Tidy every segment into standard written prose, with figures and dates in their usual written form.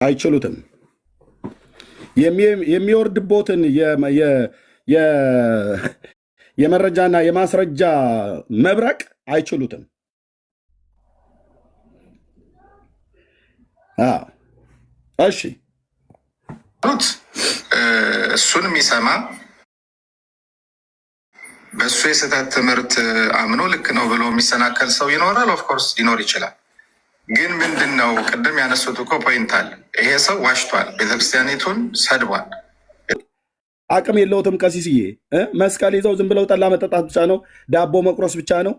አይችሉትም። የሚወርድቦትን የመረጃና የማስረጃ መብረቅ አይችሉትም። እሺ እሱን የሚሰማ በእሱ የስህተት ትምህርት አምኖ ልክ ነው ብሎ የሚሰናከል ሰው ይኖራል። ኦፍኮርስ ሊኖር ይችላል። ግን ምንድን ነው ቅድም ያነሱት እኮ ፖይንት አለ። ይሄ ሰው ዋሽቷል፣ ቤተክርስቲያኒቱን ሰድቧል። አቅም የለውትም። ቀሲስዬ መስቀል ይዘው ዝም ብለው ጠላ መጠጣት ብቻ ነው፣ ዳቦ መቁረስ ብቻ ነው።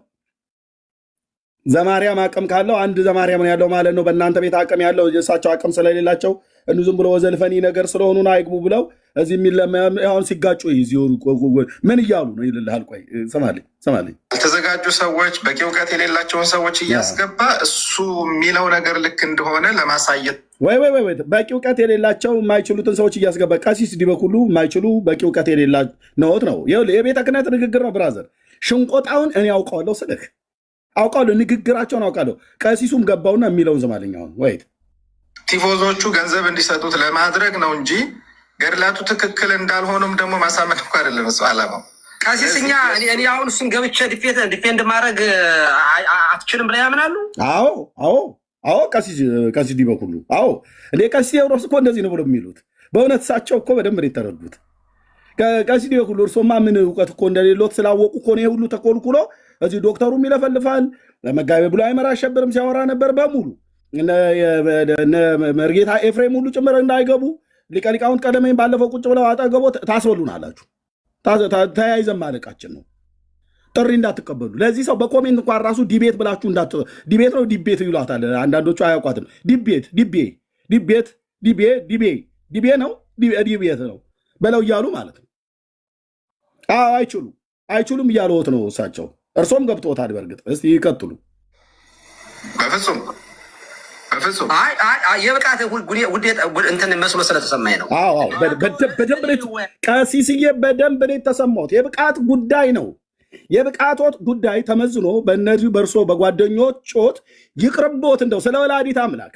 ዘማርያም አቅም ካለው አንድ ዘማርያም ነው ያለው ማለት ነው። በእናንተ ቤት አቅም ያለው እሳቸው አቅም ስለሌላቸው እኑ ዝም ብሎ ወዘልፈኒ ነገር ስለሆኑ አይግቡ ብለው እዚህ የሚለሁን ሲጋጩ ምን እያሉ ነው ይልልሃል። ቆይ ሰማልኝ። ያልተዘጋጁ ሰዎች፣ በቂ እውቀት የሌላቸውን ሰዎች እያስገባ እሱ የሚለው ነገር ልክ እንደሆነ ለማሳየት ወይ በቂ እውቀት የሌላቸው የማይችሉትን ሰዎች እያስገባ ቀሲስ ዲበኩሉ የማይችሉ በቂ እውቀት የሌላ ነዎት ነው። የቤተ ክህነት ንግግር ነው ብራዘር። ሽንቆጣውን እኔ አውቀዋለሁ ስልህ አውቃለሁ፣ ንግግራቸውን አውቃለሁ። ቀሲሱም ገባውና የሚለውን ዘማለኛውን ወይት ቲፎዞቹ ገንዘብ እንዲሰጡት ለማድረግ ነው እንጂ ገድላቱ ትክክል እንዳልሆኑም ደግሞ ማሳመን እኮ አይደለም እሱ ዓላማው። ቀሲስኛ እኔ አሁን እሱን ገብቼ ዲፌንድ ማድረግ አትችልም ብላ ያምናሉ። አዎ ቀሲስ ዲበኩሉ አዎ። እኔ ቀሲስ ቴዎድሮስ እኮ እንደዚህ ነው ብሎ የሚሉት በእውነት እሳቸው እኮ በደንብ ነው የተረዱት። ቀሲስ ዲበኩሉ እርሶማ ምን እውቀት እኮ እንደሌሎት ስላወቁ እኮ ነው ሁሉ ተኮልኩሎ እዚህ ዶክተሩም ይለፈልፋል። ለመጋቤ ብሎ አይመራ አሸብርም ሲያወራ ነበር በሙሉ መርጌታ ኤፍሬም ሁሉ ጭምር እንዳይገቡ ሊቀ ሊቃውንት ቀደመኝ ባለፈው ቁጭ ብለው አጠገቦ ታስበሉን አላችሁ። ተያይዘን ማለቃችን ነው። ጥሪ እንዳትቀበሉ። ለዚህ ሰው በኮሜንት እንኳን ራሱ ዲቤት ብላችሁ ዲቤት ነው ዲቤት ይሏታል። አንዳንዶቹ አያውቋትም። ዲቤ ነው ዲቤት ነው በለው እያሉ ማለት ነው። አይችሉም እያሉት ነው እሳቸው። እርሶም ገብቶታል። በእርግጥ እስቲ ይቀጥሉ። በፍጹም የብቃት እንትን መስሎ ስለተሰማኝ ነው። በደንብ ቀሲስዬ በደንብ ነው የተሰማሁት። የብቃት ጉዳይ ነው። የብቃቶት ጉዳይ ተመዝኖ በእነዚሁ በእርሶ በጓደኞችዎት ይቅርቦት። እንደው ስለ ወላዲት አምላክ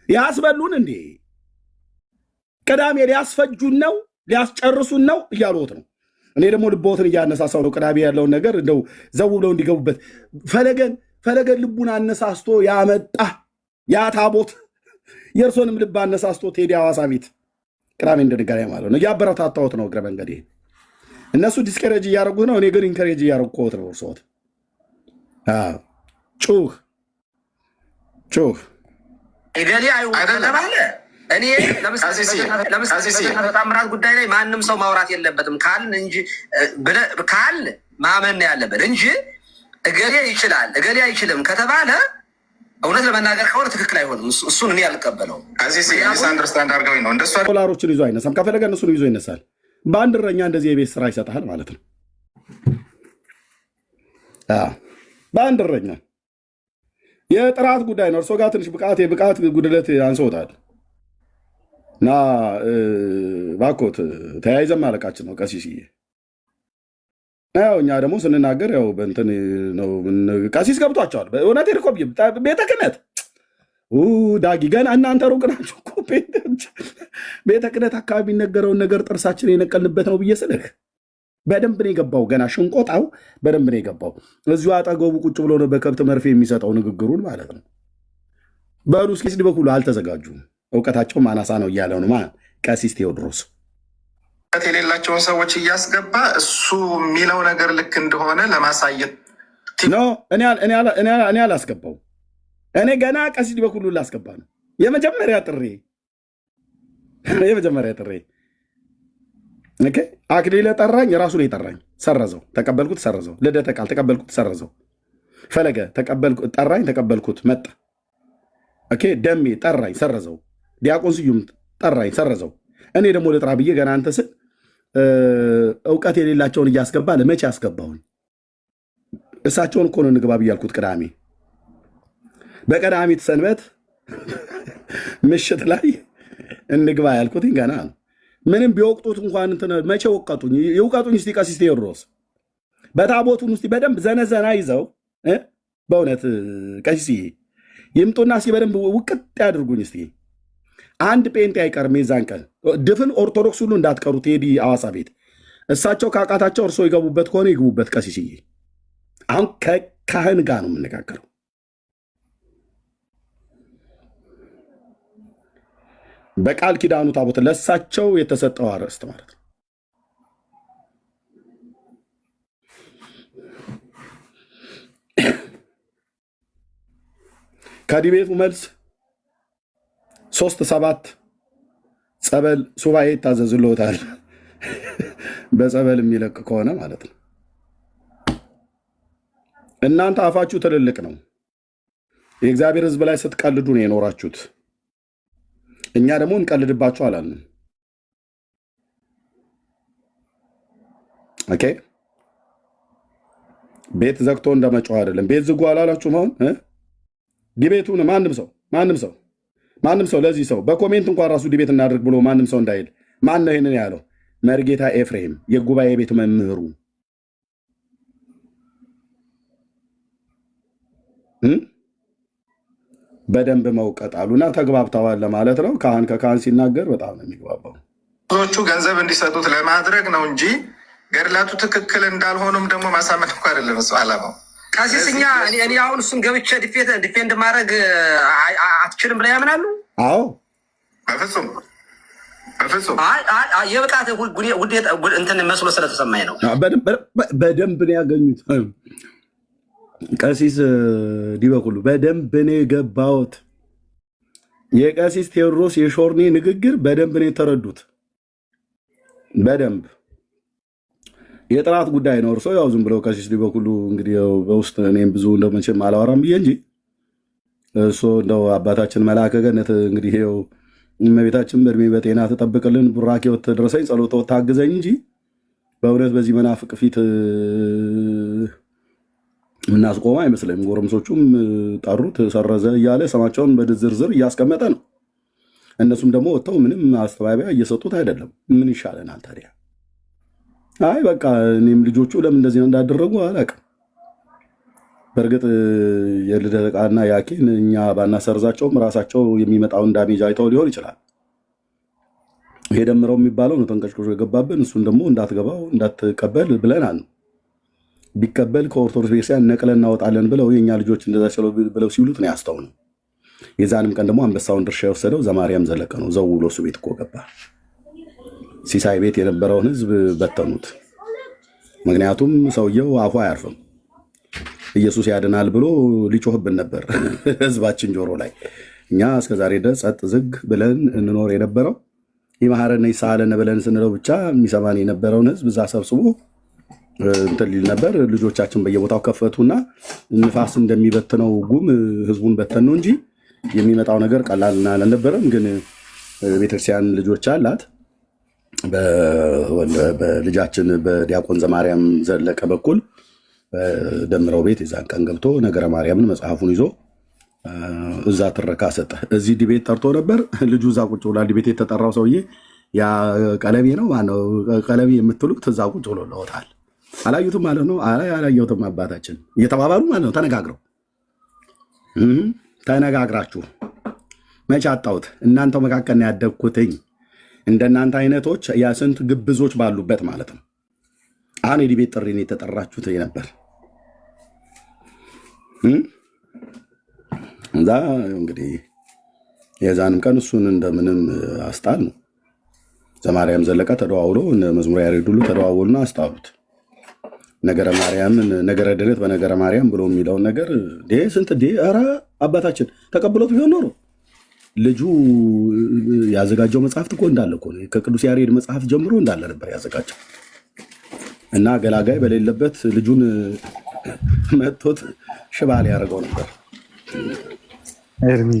ያስበሉን እንዴ? ቅዳሜ ሊያስፈጁን ነው ሊያስጨርሱን ነው እያሉት ነው። እኔ ደግሞ ልቦትን እያነሳሳው ነው። ቅዳሜ ያለውን ነገር እንደው ዘው ብለው እንዲገቡበት ፈለገን ልቡን አነሳስቶ ያመጣ ያ ታቦት የእርሶንም ልብ አነሳስቶ ቴዲ ሐዋሳ ቤት ቅዳሜ እንደነገር ማለት ነው። እያበረታታሁት ነው። እግረ መንገዴ እነሱ ዲስከሬጅ እያደረጉት ነው። እኔ ግን ኢንከሬጅ እያደረግኩት ነው። እርሶት ጩህ ገሌ አይተባለ እኔ ለምሳሌ በታምራት ጉዳይ ላይ ማንም ሰው ማውራት የለበትም ካል ማመን ያለበት እንጂ እገሌ ይችላል እገሌ አይችልም ከተባለ እውነት ለመናገር ከሆነ ትክክል አይሆንም። እሱን እኔ አልቀበለውም። አንደርስታንድ አድርገውኝ ነው። እንደሱ ዶላሮችን ይዞ አይነሳም። ከፈለገ እነሱን ይዞ ይነሳል። በአንድ እረኛ እንደዚህ የቤት ስራ ይሰጣል ማለት ነው። በአንድ እረኛ የጥራት ጉዳይ ነው። እርሶ ጋር ትንሽ የብቃት ጉድለት አንሰውታል እና ባኮት ተያይዘን ማለቃችን ነው። ቀሲስዬ ያው እኛ ደግሞ ስንናገር ያው በእንትን ነው። ቀሲስ ገብቷቸዋል። እውነት ርኮ ቤተ ክህነት ዳጊ ገና እናንተ ሩቅ ናችሁ እኮ ቤተ ክህነት አካባቢ የሚነገረውን ነገር ጥርሳችን የነቀልንበት ነው ብዬ ስልህ በደንብ ነው የገባው። ገና ሽንቆጣው በደንብ ነው የገባው። እዚሁ አጠገቡ ቁጭ ብሎ ነው በከብት መርፌ የሚሰጠው ንግግሩን ማለት ነው። በሉ ቀሲስ ዲበኩሉ አልተዘጋጁም። እውቀታቸው ማናሳ ነው እያለው ነው ቀሲስ ቴዎድሮስ። እውቀት የሌላቸውን ሰዎች እያስገባ እሱ የሚለው ነገር ልክ እንደሆነ ለማሳየት ነው። እኔ አላስገባው። እኔ ገና ቀሲስ ዲበኩሉ ላስገባ ነው። የመጀመሪያ ጥሬ አክሊለ ጠራኝ፣ የራሱ ነው የጠራኝ። ሰረዘው፣ ተቀበልኩት፣ ሰረዘው። ልደተ ቃል ተቀበልኩት፣ ሰረዘው። ፈለገ ጠራኝ፣ ተቀበልኩት፣ መጣ። ደሜ ጠራኝ፣ ሰረዘው። ዲያቆን ስዩም ጠራኝ፣ ሰረዘው። እኔ ደግሞ ልጥራ ብዬ ገና አንተ ስል እውቀት የሌላቸውን እያስገባ ለመቼ ያስገባሁኝ? እሳቸውን እኮ ነው እንግባ ብያልኩት። ቅዳሜ በቀዳሚት ሰንበት ምሽት ላይ እንግባ ያልኩትኝ ገና ነው። ምንም ቢወቅጡት እንኳን መቼ ወቀጡኝ? ይውቀጡኝ እስቲ ቀሲስ ቴዎድሮስ በታቦቱን ውስጥ በደንብ ዘነዘና ይዘው በእውነት ቀሲስ ይምጡና እስቲ በደንብ ውቅጥ ያድርጉኝ እስቲ። አንድ ጴንጤ አይቀርም። የዛን ቀን ድፍን ኦርቶዶክስ ሁሉ እንዳትቀሩ ቴዲ አዋሳ ቤት እሳቸው ካቃታቸው እርሶ ይገቡበት ከሆነ ይግቡበት። ቀሲስዬ አሁን ከካህን ጋር ነው የምነጋገረው። በቃል ኪዳኑ ታቦት ለእሳቸው የተሰጠው አርዕስት ማለት ነው። ከዲቤቱ መልስ 3-7 ጸበል ሱባኤ ይታዘዝልዎታል። በጸበል የሚለቅ ከሆነ ማለት ነው። እናንተ አፋችሁ ትልልቅ ነው። የእግዚአብሔር ሕዝብ ላይ ስትቀልዱ ነው የኖራችሁት። እኛ ደግሞ እንቀልድባችሁ አላልንም። ኦኬ፣ ቤት ዘግቶ እንደመጮህ አይደለም። ቤት ዝጉ አላላችሁም? አሁን ዲቤቱን ማንም ሰው ለዚህ ሰው በኮሜንት እንኳን ራሱ ዲቤት እናድርግ ብሎ ማንም ሰው እንዳይል። ማን ነው ይህንን ያለው? መርጌታ ኤፍሬም የጉባኤ ቤት መምህሩ በደንብ መውቀጥ አሉና ተግባብተዋል ለማለት ነው። ካህን ከካህን ሲናገር በጣም ነው የሚግባባው። ብዙዎቹ ገንዘብ እንዲሰጡት ለማድረግ ነው እንጂ ገድላቱ ትክክል እንዳልሆኑም ደግሞ ማሳመን እኮ አይደለም እሱ ዓላማው። ቀሲስኛ እኔ አሁን እሱን ገብቼ ዲፌንድ ማድረግ አትችልም ብለው ያምናሉ? አዎ በፍጹም የብቃት እንትን መስሎ ስለተሰማኝ ነው። በደንብ ነው ያገኙት። ቀሲስ ዲበኩሉ በደንብ ነው የገባሁት። የቀሲስ ቴዎድሮስ የሾርኔ ንግግር በደንብ ነው የተረዱት። በደንብ የጥራት ጉዳይ ነው። እርሶ ያው ዝም ብለው ቀሲስ ዲበኩሉ እንግዲህ በውስጥ እኔም ብዙ እንደመቼም አላወራም ብዬ እንጂ እሱ እንደው አባታችን መልአከ ገነት እንግዲህ ይኸው እመቤታችን በእድሜ በጤና ተጠብቅልን፣ ቡራኬው ተደረሰኝ፣ ጸሎተው ታግዘኝ እንጂ በእውነት በዚህ መናፍቅ ፊት እናስቆመ አይመስለኝም። ጎረምሶቹም ጠሩት ሰረዘ እያለ ስማቸውን በዝርዝር እያስቀመጠ ነው። እነሱም ደግሞ ወጥተው ምንም አስተባበያ እየሰጡት አይደለም። ምን ይሻለናል ታዲያ? አይ በቃ እኔም ልጆቹ ለምን እንደዚህ እንዳደረጉ አላውቅም። በእርግጥ የልደተ ቃና ያኬን እኛ ባናሰርዛቸውም ራሳቸው የሚመጣውን ዳሜጅ አይተው ሊሆን ይችላል። ይሄ ደምረው የሚባለው ነው ተንቀጭቅጮ የገባብን። እሱን ደግሞ እንዳትገባው እንዳትቀበል ብለናል ነው። ቢቀበል ከኦርቶዶክስ ቤተክርስቲያን ነቅለን እናወጣለን ብለው የእኛ ልጆች እንደዛ ብለው ሲሉት ነው ያስተውነው። የዛንም ቀን ደግሞ አንበሳውን ድርሻ የወሰደው ዘማርያም ዘለቀ ነው። ዘው ብሎ እሱ ቤት እኮ ገባ። ሲሳይ ቤት የነበረውን ህዝብ በተኑት። ምክንያቱም ሰውየው አፉ አያርፍም። ኢየሱስ ያድናል ብሎ ሊጮህብን ነበር ህዝባችን ጆሮ ላይ። እኛ እስከዛሬ ድረስ ጸጥ ዝግ ብለን እንኖር የነበረው ይማረነ ይሳለነ ብለን ስንለው ብቻ የሚሰማን የነበረውን ህዝብ እዛ ሰብስቦ እንትን ሊል ነበር። ልጆቻችን በየቦታው ከፈቱና ንፋስ እንደሚበትነው ጉም ህዝቡን በተን ነው እንጂ የሚመጣው ነገር ቀላልና አልነበረም። ግን ቤተክርስቲያን ልጆች አላት። በልጃችን በዲያቆን ዘማርያም ዘለቀ በኩል ደምረው ቤት የዛን ቀን ገብቶ ነገረ ማርያምን መጽሐፉን ይዞ እዛ ትረካ ሰጠ። እዚህ ዲቤት ጠርቶ ነበር። ልጁ እዛ ቁጭ ብሏል። ዲቤት የተጠራው ሰውዬ ያ ቀለቤ ነው ማነው ቀለቤ የምትሉት እዛ ቁጭ ብሎ ለወታል። አላዩትም ማለት ነው። አላየሁትም አባታችን እየተባባሉ ማለት ነው። ተነጋግራችሁ መቼ አጣሁት? እናንተው መካከል ነው ያደግኩትኝ። እንደናንተ አይነቶች ያስንት ግብዞች ባሉበት ማለት ነው። አሁን የዲቤት ጥሪ ነው የተጠራችሁት ነበር። እዛ እንግዲህ የዛንም ቀን እሱን እንደምንም አስጣል ነው። ዘማርያም ዘለቀ ተደዋውሎ መዝሙር ያሬድ ሁሉ ተደዋውሉና አስጣሉት። ነገረ ማርያምን ነገረ ድነት በነገረ ማርያም ብሎ የሚለውን ነገር ስንት ኧረ አባታችን ተቀብሎት ቢሆን ኖሮ ልጁ ያዘጋጀው መጽሐፍት እኮ እንዳለ እኮ ከቅዱስ ያሬድ መጽሐፍ ጀምሮ እንዳለ ነበር ያዘጋጀው እና ገላጋይ በሌለበት ልጁን መጥቶት ሽባ ሊያደርገው ነበር። ኤርሚ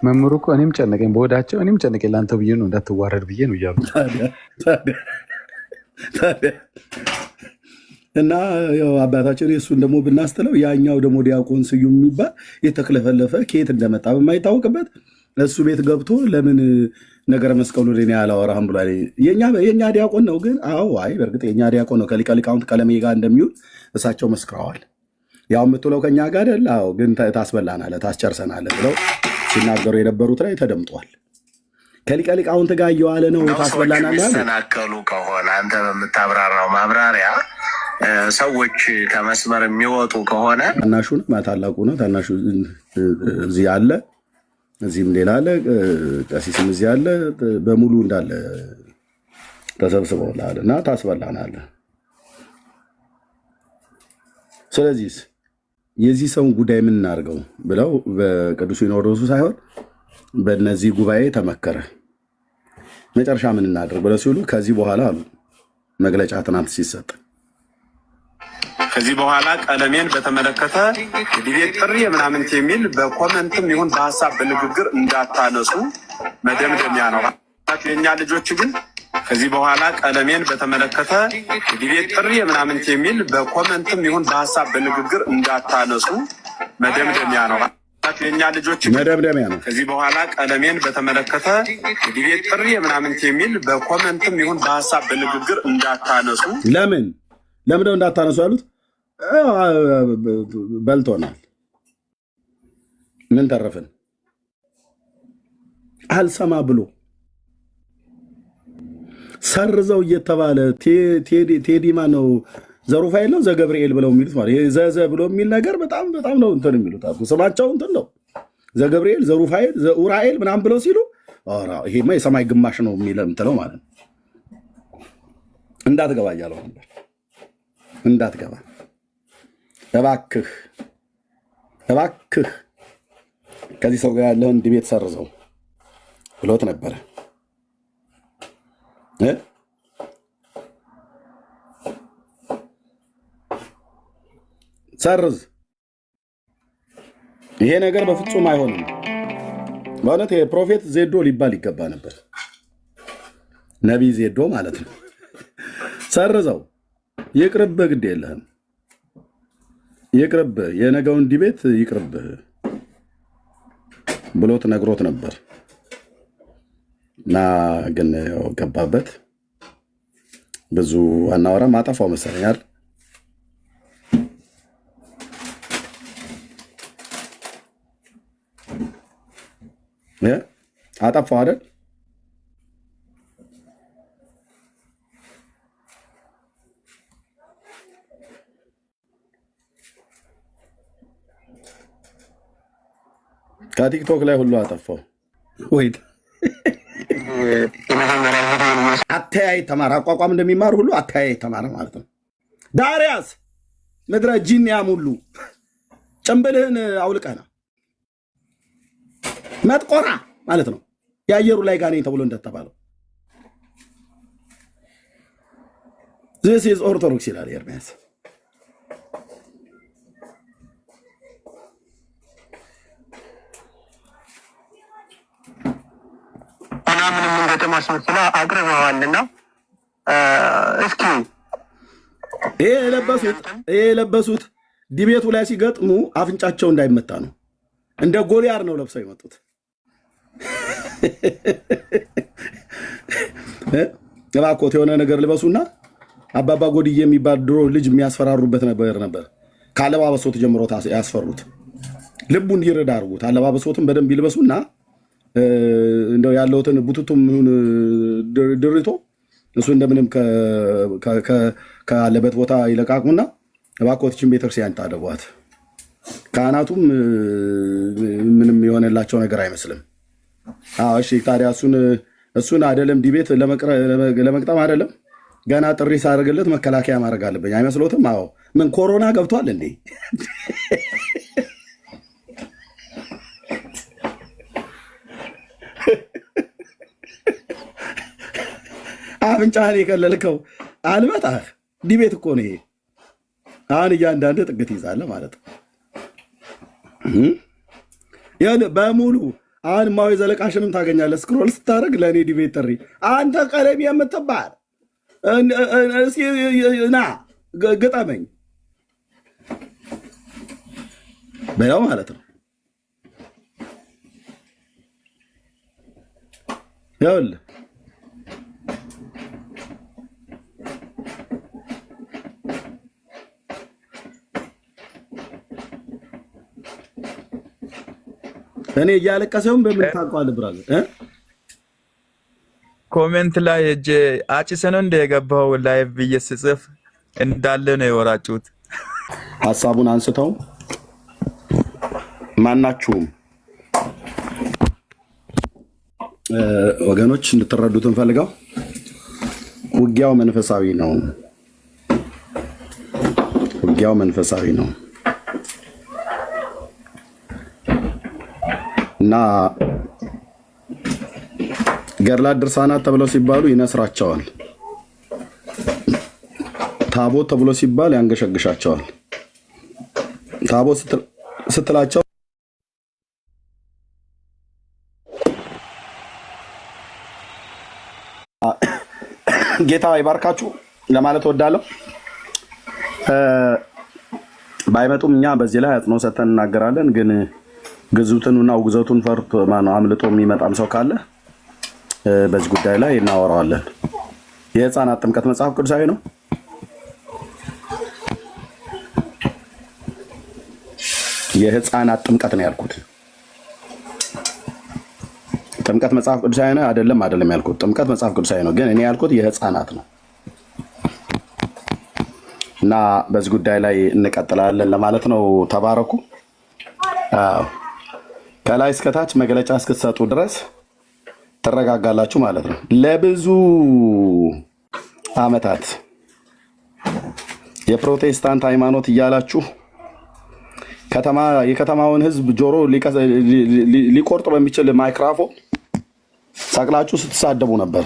መምህሩ እኮ እኔም ጨነቀኝ፣ በወዳቸው እኔም ጨነቀኝ። ለአንተ ብዬ ነው እንዳትዋረድ ብዬ ነው እያሉ እና አባታችን የእሱን ደግሞ ብናስትለው ያኛው ደግሞ ዲያቆን ስዩም የሚባል የተክለፈለፈ ከየት እንደመጣ በማይታወቅበት እሱ ቤት ገብቶ ለምን ነገረ መስቀሉ ኔ ያላወራህም ብሏል። የእኛ ዲያቆን ነው ግን አይ በእርግጥ የእኛ ዲያቆን ነው ከሊቀ ሊቃውንት ቀለሜ ጋር እንደሚውል እሳቸው መስክረዋል። ያው የምትውለው ከኛ ጋር አይደል? ግን ታስበላናለህ ታስጨርሰናለህ ብለው ሲናገሩ የነበሩት ላይ ተደምጧል። ከሊቀ ሊቃውንት ጋር እየዋለ ነው ታስበላናል። የሚሰናከሉ ከሆነ አንተ በምታብራራው ማብራሪያ ሰዎች ከመስመር የሚወጡ ከሆነ ታናሹ ነው ታላቁ ነው። ታናሹ እዚህ አለ፣ እዚህም ሌላ አለ፣ ቀሲስም እዚህ አለ። በሙሉ እንዳለ ተሰብስበውልሃል እና ታስበላናለህ። ስለዚህ የዚህ ሰውን ጉዳይ ምን እናድርገው ብለው በቅዱስ ሲኖዶሱ ሳይሆን በእነዚህ ጉባኤ ተመከረ። መጨረሻ ምን እናድርግ ብለው ሲሉ ከዚህ በኋላ አሉ መግለጫ ትናንት ሲሰጥ ከዚህ በኋላ ቀለሜን በተመለከተ ዲቤት ጥሪ ምናምን የሚል በኮመንትም ይሁን በሀሳብ በንግግር እንዳታነሱ መደምደሚያ ነው። የኛ ልጆች ግን ከዚህ በኋላ ቀለሜን በተመለከተ ዲቤት ጥሪ ምናምን የሚል በኮመንትም ይሁን በሀሳብ በንግግር እንዳታነሱ መደምደሚያ ነው። የኛ ልጆች መደምደሚያ ነው። ከዚህ በኋላ ቀለሜን በተመለከተ ዲቤት ጥሪ ምናምን የሚል በኮመንትም ይሁን በሀሳብ በንግግር እንዳታነሱ። ለምንድነው እንዳታነሱ ያሉት? በልቶናል። ምን ተረፍን? አልሰማ ብሎ ሰርዘው እየተባለ ቴዲ ማነው ዘሩፋኤል ነው ዘገብርኤል ብለው የሚሉት ማለት ይሄ ዘዘ ብሎ የሚል ነገር በጣም ነው እንትን የሚሉት ስማቸው እንትን ነው። ዘገብርኤል፣ ዘሩፋኤል፣ ዘኡራኤል ምናምን ብለው ሲሉ ይሄማ የሰማይ ግማሽ ነው የምትለው ማለት ነው። እንዳትገባ እያለው ነበር። እንዳትገባ እባክህ ከዚህ ሰው ጋር ያለውን ዲቤት ሰርዘው ብሎት ነበረ። ሰርዝ። ይሄ ነገር በፍጹም አይሆንም። በእውነት የፕሮፌት ዜዶ ሊባል ይገባ ነበር። ነቢይ ዜዶ ማለት ነው። ሰርዘው። ይቅርብህ፣ ግድ የለህም ይቅርብህ፣ የነገውን ዲቤት ይቅርብህ ብሎት ነግሮት ነበር እና ግን ገባበት። ብዙ አናወራም። አጠፋው መሰለኝ አይደል? አጠፋው አይደል? ከቲክቶክ ላይ ሁሉ አጠፋው። ወይት አተያይ ተማር፣ አቋቋም እንደሚማር ሁሉ አተያይ ተማር ማለት ነው። ዳሪያስ ምድረ ጂኒያም ሁሉ ጭንብልህን አውልቀና መጥቆራ ማለት ነው። የአየሩ ላይ ጋኔ ተብሎ እንደተባለው this is ኦርቶዶክስ ይላል ኤርሚያስ። ምንም እንደተማ አስመስላ አቅርበዋልና እስኪ ይሄ የለበሱት ዲቤቱ ላይ ሲገጥሙ አፍንጫቸው እንዳይመታ ነው። እንደ ጎልያድ ነው ለብሰው የመጡት። እባክዎት የሆነ ነገር ልበሱና አባባ ጎድዬ የሚባል ድሮ ልጅ የሚያስፈራሩበት ነበር። ከአለባበሶት ጀምሮ ያስፈሩት። ልቡ እንዲረዳ አድርጉት። አለባበሶትን በደንብ ይልበሱና እንደው ያለውትን ቡቱቱም ድርቶ እሱ እንደምንም ካለበት ቦታ ይለቃቁና እባክዎትን ቤተክርስቲያን ታደጓት። ካህናቱም ምንም የሆነላቸው ነገር አይመስልም። እሺ ታዲያ እሱን አይደለም ዲቤት ለመቅጠም አይደለም ገና ጥሪ ሳደርግለት መከላከያ ማድረግ አለብኝ አይመስሎትም? አዎ ምን ኮሮና ገብቷል እንዴ? አፍንጫህን የከለልከው አልመጣህ። ዲቤት እኮ ነው ይሄ። አሁን እያንዳንድ ጥግት ይዛለ ማለት ነው። በሙሉ አሁን ማዊ ዘለቃሽንም ታገኛለህ። ስክሮል ስታደርግ ለእኔ ዲቤት ጥሪ አንተ ቀለሚ የምትባል ና ግጠመኝ በያው ማለት ነው። ይኸውልህ እኔ እያለቀሰውን በምን ታውቀዋለህ ብራዘር? ኮሜንት ላይ እጄ አጭሰ ነው እንደ የገባው ላይቭ ብዬ ስጽፍ እንዳለ ነው የወራጩት። ሀሳቡን አንስተው ማናችሁም ወገኖች እንድትረዱት እንፈልገው ውጊያው መንፈሳዊ ነው። ውጊያው መንፈሳዊ ነው እና ገድላት ድርሳናት ተብለው ሲባሉ ይነስራቸዋል። ታቦት ተብሎ ሲባል ያንገሸግሻቸዋል። ታቦት ስትላቸው ጌታ ይባርካችሁ ለማለት እወዳለሁ። ባይመጡም እኛ በዚህ ላይ አጽንኦ ሰጥተን እናገራለን። ግን ግዙትንና ውግዘቱን ፈርቶ ማነው አምልጦ የሚመጣም ሰው ካለ በዚህ ጉዳይ ላይ እናወራዋለን። የህፃናት ጥምቀት መጽሐፍ ቅዱሳዊ ነው? የህፃናት ጥምቀት ነው ያልኩት። ጥምቀት መጽሐፍ ቅዱሳዊ ነው አይደለም ያልኩት። ጥምቀት መጽሐፍ ቅዱሳዊ ነው፣ ግን እኔ ያልኩት የህፃናት ነው። እና በዚህ ጉዳይ ላይ እንቀጥላለን ለማለት ነው። ተባረኩ። ከላይ እስከታች መግለጫ እስክትሰጡ ድረስ ትረጋጋላችሁ ማለት ነው። ለብዙ ዓመታት የፕሮቴስታንት ሃይማኖት እያላችሁ የከተማውን ህዝብ ጆሮ ሊቆርጥ በሚችል ማይክራፎን ሰቅላችሁ ስትሳደቡ ነበር።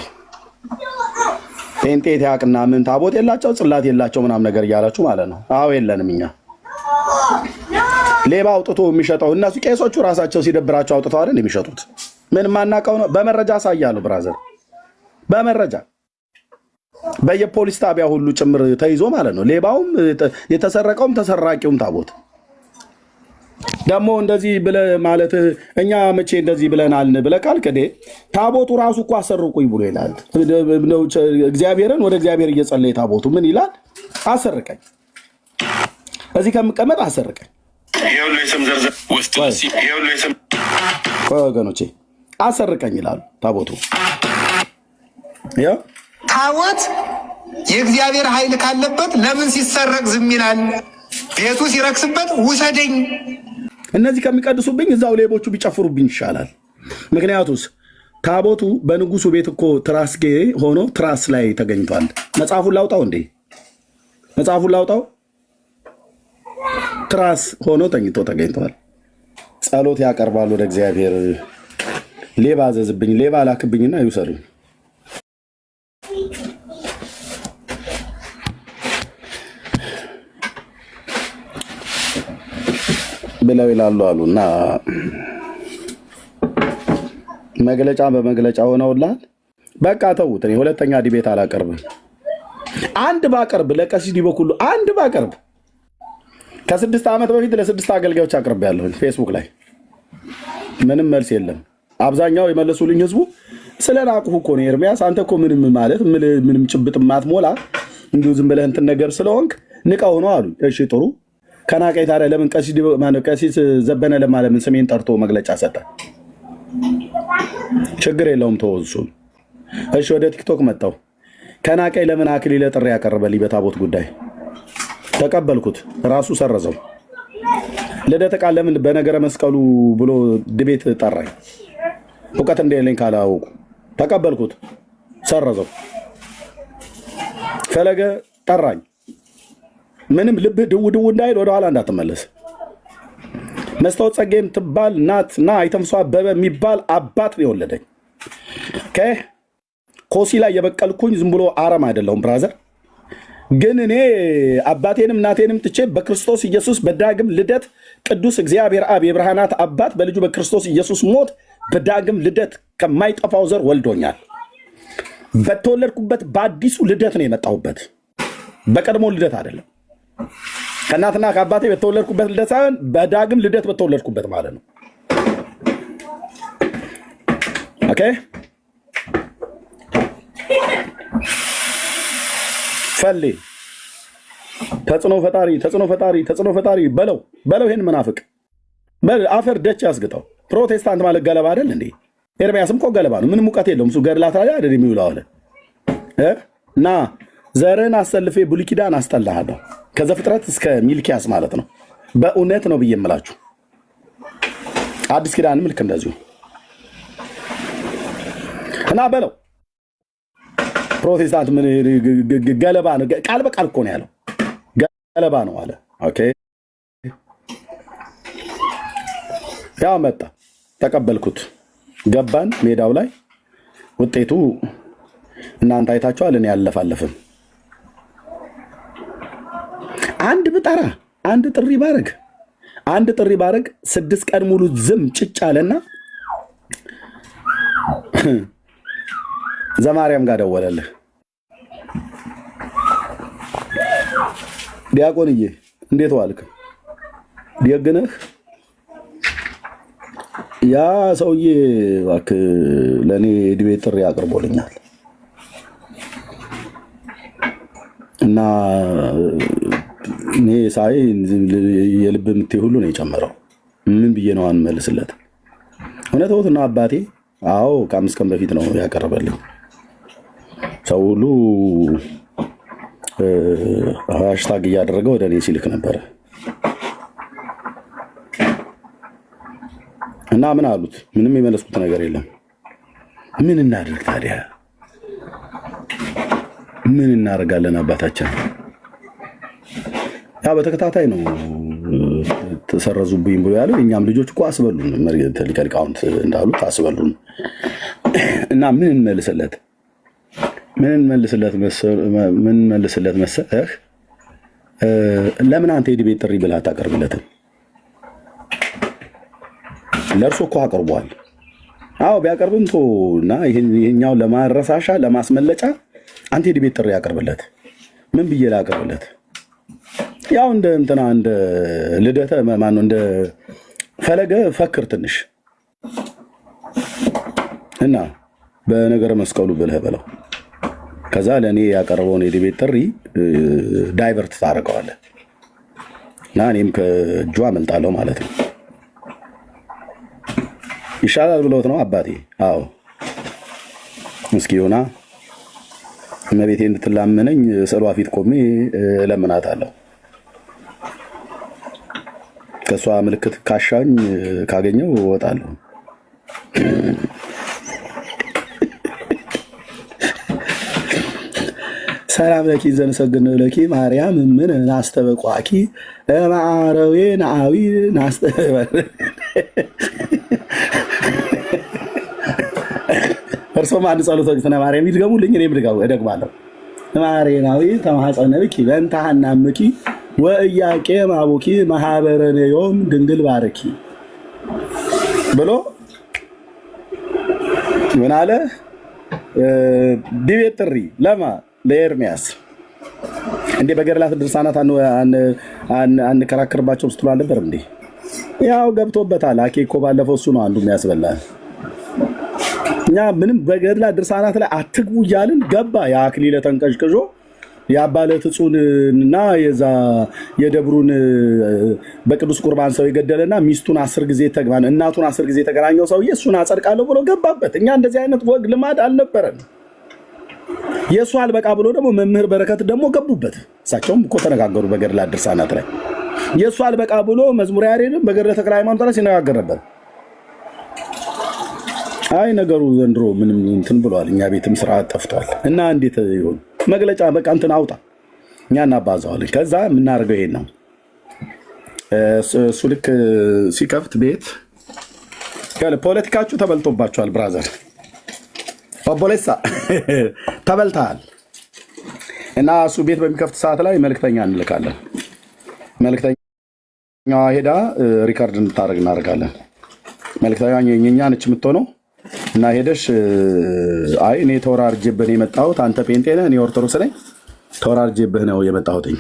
ጴንጤ ያቅና ምን ታቦት የላቸው ጽላት የላቸው ምናምን ነገር እያላችሁ ማለት ነው። አዎ የለንም እኛ። ሌባ አውጥቶ የሚሸጠው እነሱ ቄሶቹ ራሳቸው ሲደብራቸው አውጥተው አይደል የሚሸጡት? ምን ማናቀው ነው? በመረጃ አሳያለሁ ብራዘር፣ በመረጃ በየፖሊስ ጣቢያ ሁሉ ጭምር ተይዞ ማለት ነው። ሌባውም የተሰረቀውም ተሰራቂውም ታቦት ደግሞ እንደዚህ ብለህ ማለት እኛ መቼ እንደዚህ ብለናል ብለህ ካልክ ታቦቱ ራሱ እኮ አሰርቁኝ ብሎ ይላል። እግዚአብሔርን ወደ እግዚአብሔር እየጸለየ ታቦቱ ምን ይላል? አሰርቀኝ፣ እዚህ ከምቀመጥ አሰርቀኝ። ወገኖቼ አሰርቀኝ ይላሉ ታቦቱ። ታቦት የእግዚአብሔር ኃይል ካለበት ለምን ሲሰረቅ ዝም ይላል? ቤቱ ሲረክስበት ውሰደኝ። እነዚህ ከሚቀድሱብኝ እዛው ሌቦቹ ቢጨፍሩብኝ ይሻላል። ምክንያቱስ ታቦቱ በንጉሱ ቤት እኮ ትራስጌ ሆኖ ትራስ ላይ ተገኝቷል። መጽሐፉን ላውጣው እንዴ? መጽሐፉን ላውጣው? ትራስ ሆኖ ተገኝቷል። ጸሎት ያቀርባል ወደ እግዚአብሔር። ሌባ አዘዝብኝ፣ ሌባ ላክብኝና ይውሰዱኝ ብለው ይላሉ አሉ እና መግለጫ በመግለጫ ሆነውላል። በቃ ተውት። እኔ ሁለተኛ ዲቤት አላቀርብም። አንድ ባቀርብ ለቀሲስ ዲበኩሉ አንድ ባቀርብ ከ6 ዓመት በፊት ለ6 አገልጋዮች አቅርቤያለሁ ፌስቡክ ላይ ምንም መልስ የለም። አብዛኛው የመለሱልኝ ህዝቡ ስለናቁህ እኮ ነው። ኤርሚያስ አንተ እኮ ምንም ጭብጥ ማትሞላ እንዲሁ ዝም ብለህ እንትን ነገር ስለሆንክ ንቀው ነው አሉ። እሺ ጥሩ ከናቀኝ ታዲያ ለምን ቀሲስ ዘበነ ለማ ለምን ስሜን ጠርቶ መግለጫ ሰጠ? ችግር የለውም ተወዙ። እሺ ወደ ቲክቶክ መጣው። ከናቀኝ ለምን አክሊለ ጥሪ ያቀርበልኝ በታቦት ጉዳይ ተቀበልኩት። ራሱ ሰረዘው። ልደተ ቃል ለምን በነገረ መስቀሉ ብሎ ድቤት ጠራኝ። እውቀት እንደሌለኝ ካላወቁ ተቀበልኩት፣ ሰረዘው። ፈለገ ጠራኝ። ምንም ልብህ ድው እንዳይል ወደኋላ እንዳትመለስ። መስታወት ጸጌም ትባል ናትና አይተምሷ አበበ የሚባል አባት ነው የወለደኝ። ኮሲ ላይ የበቀልኩኝ ዝም ብሎ አረም አይደለሁም ብራዘር። ግን እኔ አባቴንም እናቴንም ትቼ በክርስቶስ ኢየሱስ በዳግም ልደት ቅዱስ እግዚአብሔር አብ የብርሃናት አባት በልጁ በክርስቶስ ኢየሱስ ሞት በዳግም ልደት ከማይጠፋው ዘር ወልዶኛል። በተወለድኩበት በአዲሱ ልደት ነው የመጣሁበት፣ በቀድሞ ልደት አይደለም። ከእናትና ከአባቴ በተወለድኩበት ልደት ሳይሆን በዳግም ልደት በተወለድኩበት ማለት ነው። ኦኬ ፈሌ ተጽዕኖ ፈጣሪ በለው ይሄን መናፍቅ አፈር ደች ያስግጠው። ፕሮቴስታንት ማለት ገለባ አይደል እንዴ? ኤርሚያስም እኮ ገለባ ነው። ምን ሙቀት የለውም እሱ ገድላት ላይ አይደል የሚውለው አለ እና ዘርን አሰልፌ ብሉይ ኪዳን አስጠላሃለሁ ከዘፍጥረት እስከ ሚልኪያስ ማለት ነው። በእውነት ነው ብዬ የምላችሁ። አዲስ ኪዳንም ልክ እንደዚሁ እና በለው ፕሮቴስታንት ምን ገለባ ነው? ቃል በቃል እኮ ነው ያለው ገለባ ነው አለ። ኦኬ ያው መጣ ተቀበልኩት፣ ገባን ሜዳው ላይ ውጤቱ እናንተ አይታችኋል። እኔ አልለፋለፍም። አንድ ብጠራ አንድ ጥሪ ባረግ 6 ቀን ሙሉ ዝም ጭጭ አለና ዘማርያም ጋር ደወለልህ። ዲያቆንዬ እንዴት ዋልክ? ደግነህ? ያ ሰውዬ እባክህ ለእኔ ዲቤት ጥሪ አቅርቦልኛል እና እኔ ሳይ የልብ ምቴ ሁሉ ነው የጨመረው። ምን ብዬ ነው አንመልስለት? እውነት ነው አባቴ። አዎ ከ5 ቀን በፊት ነው ያቀረበልኝ። ሰው ሁሉ ሃሽታግ እያደረገ ወደ እኔ ሲልክ ነበረ እና ምን አሉት? ምንም የመለስኩት ነገር የለም። ምን እናድርግ ታዲያ? ምን እናደርጋለን አባታችን? ያ በተከታታይ ነው ተሰረዙብኝ ብሎ ያለው። እኛም ልጆች እኮ አስበሉን፣ ሊቀ ሊቃውንት እንዳሉት አስበሉን እና ምን እንመልስለት መሰለህ? ለምን አንተ የዲቤት ጥሪ ብለህ አታቀርብለትም? ለእርሶ እኮ አቅርቧል። አዎ ቢያቀርብም ቶ እና ይሄኛው ለማረሳሻ ለማስመለጫ አንተ የዲቤት ጥሪ ያቀርብለት። ምን ብዬ ላቀርብለት? ያው እንደ እንትና እንደ ልደተ ማነው እንደ ፈለገ ፈክር ትንሽ እና በነገረ መስቀሉ ብለህ በለው። ከዛ ለእኔ ያቀረበውን የዲቤት ጥሪ ዳይቨርት ታደርገዋለህ እና እኔም ከእጁ አመልጣለሁ ማለት ነው። ይሻላል ብለውት ነው አባቴ። አዎ እስኪ ሆና እመቤቴ እንድትላመነኝ ስዕሏ ፊት ቆሜ እለምናታለሁ። ከእሷ ምልክት ካሻኝ ካገኘው እወጣለሁ። ሰላም ለኪ ዘንሰግን ለኪ ማርያም ምን ናስተበቋኪ ማዕረዌ ናአዊ ናስተበ እርሶም አንድ ጸሎተ እግዝእትነ ማርያም ይድገሙልኝ፣ እኔም እደግማለሁ። ማርያናዊ ተማሐፀነብኪ በእንተ ሐናምኪ ወኢያቄም አቡኪ ማህበረነዮም ድንግል ባረኪ ብሎ ምን አለ? ዲቤት ጥሪ ለማ ለኤርሚያስ እንዴ በገድላት ድርሳናት አንከራከርባቸው ስትሉ አልነበር እንዴ? ያው ገብቶበታል። አኬ እኮ ባለፈው እሱ ነው አንዱ የሚያስበላል። እኛ ምንም በገድላት ድርሳናት ላይ አትግቡ እያልን ገባ። የአክሊለ ተንቀዥቅዦ የአባለት እጹንና የዛ የደብሩን በቅዱስ ቁርባን ሰው የገደለና ሚስቱን 10 ጊዜ ተግባን እናቱን 10 ጊዜ የተገናኘው ሰውዬ እሱን አጸድቃለሁ ብሎ ገባበት። እኛ እንደዚህ አይነት ወግ ልማድ አልነበረን። የእሱ አልበቃ ብሎ ደግሞ መምህር በረከት ደግሞ ገቡበት። እሳቸውም እኮ ተነጋገሩ በገድላት ድርሳናት ላይ። የእሱ አልበቃ ብሎ መዝሙረ ያሬድም በገድለ ተክለ ሃይማኖት ላይ ሲነጋገር ነበር። አይ ነገሩ ዘንድሮ ምንም እንትን ብሏል። እኛ ቤትም ስርዓት ጠፍቷል እና እንዴት ይሆን መግለጫ በቃ እንትን አውጣ እኛ እናባዛዋለን። ከዛ የምናደርገው ይሄን ነው። እሱ ልክ ሲከፍት ቤት ፖለቲካችሁ ተበልጦባችኋል ብራዘር ኦቦሌሳ ተበልተሃል። እና እሱ ቤት በሚከፍት ሰዓት ላይ መልክተኛ እንልካለን። መልክተኛዋ ሄዳ ሪካርድ እንድታደርግ እናደርጋለን። መልክተኛ የኛ ነች የምትሆነው እና ሄደሽ አይ እኔ ተወራርጄብህ ነው የመጣሁት፣ አንተ ጴንጤ ነህ፣ እኔ ኦርቶዶክስ ነኝ፣ ተወራርጄብህ ነው የመጣሁትኝ።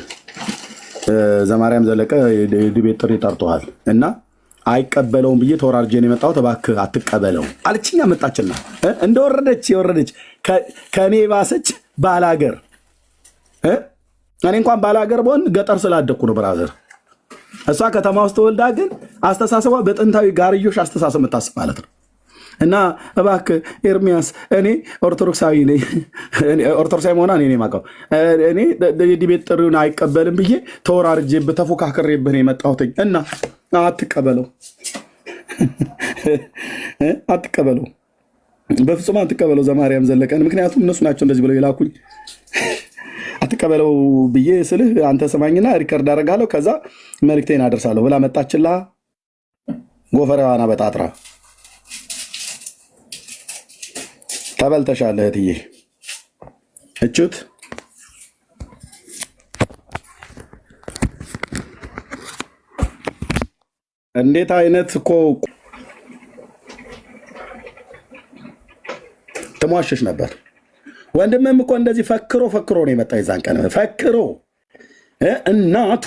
ዘማርያም ዘለቀ ዲቤት ጥሪ ጠርቶሃል እና አይቀበለውም ብዬ ተወራርጄ ነው የመጣሁት፣ እባክህ አትቀበለው አለችኝ። መጣችና እንደወረደች የወረደች ከእኔ ባሰች ባላገር። እኔ እንኳን ባላገር በሆን ገጠር ስላደኩ ነው ብራዘር። እሷ ከተማ ውስጥ ተወልዳ ግን አስተሳሰቧ በጥንታዊ ጋርዮሽ አስተሳሰብ የምታስብ ማለት ነው። እና እባክህ ኤርሚያስ እኔ ኦርቶዶክሳዊ ነኝ፣ ኦርቶዶክሳዊ መሆኗ እኔ የማውቀው እኔ የዲቤት ጥሪውን አይቀበልም ብዬ ተወራርጄብህ ተፎካክሬብህ ነው የመጣሁትኝ እና አትቀበለው፣ አትቀበለው፣ በፍጹም አትቀበለው ዘማርያም ዘለቀን። ምክንያቱም እነሱ ናቸው እንደዚህ ብለው የላኩኝ። አትቀበለው ብዬ ስልህ አንተ ሰማኝና ሪከርድ አደርጋለሁ ከዛ መልክቴን አደርሳለሁ ብላ መጣችላ። ጎፈሬዋን በጣጥራ ተበልተሻል እህትዬ። እቹት እንዴት አይነት እኮ ተሟሸሽ ነበር። ወንድምም እኮ እንደዚህ ፈክሮ ነው የመጣ። የዛን ቀን ፈክሮ እናቱ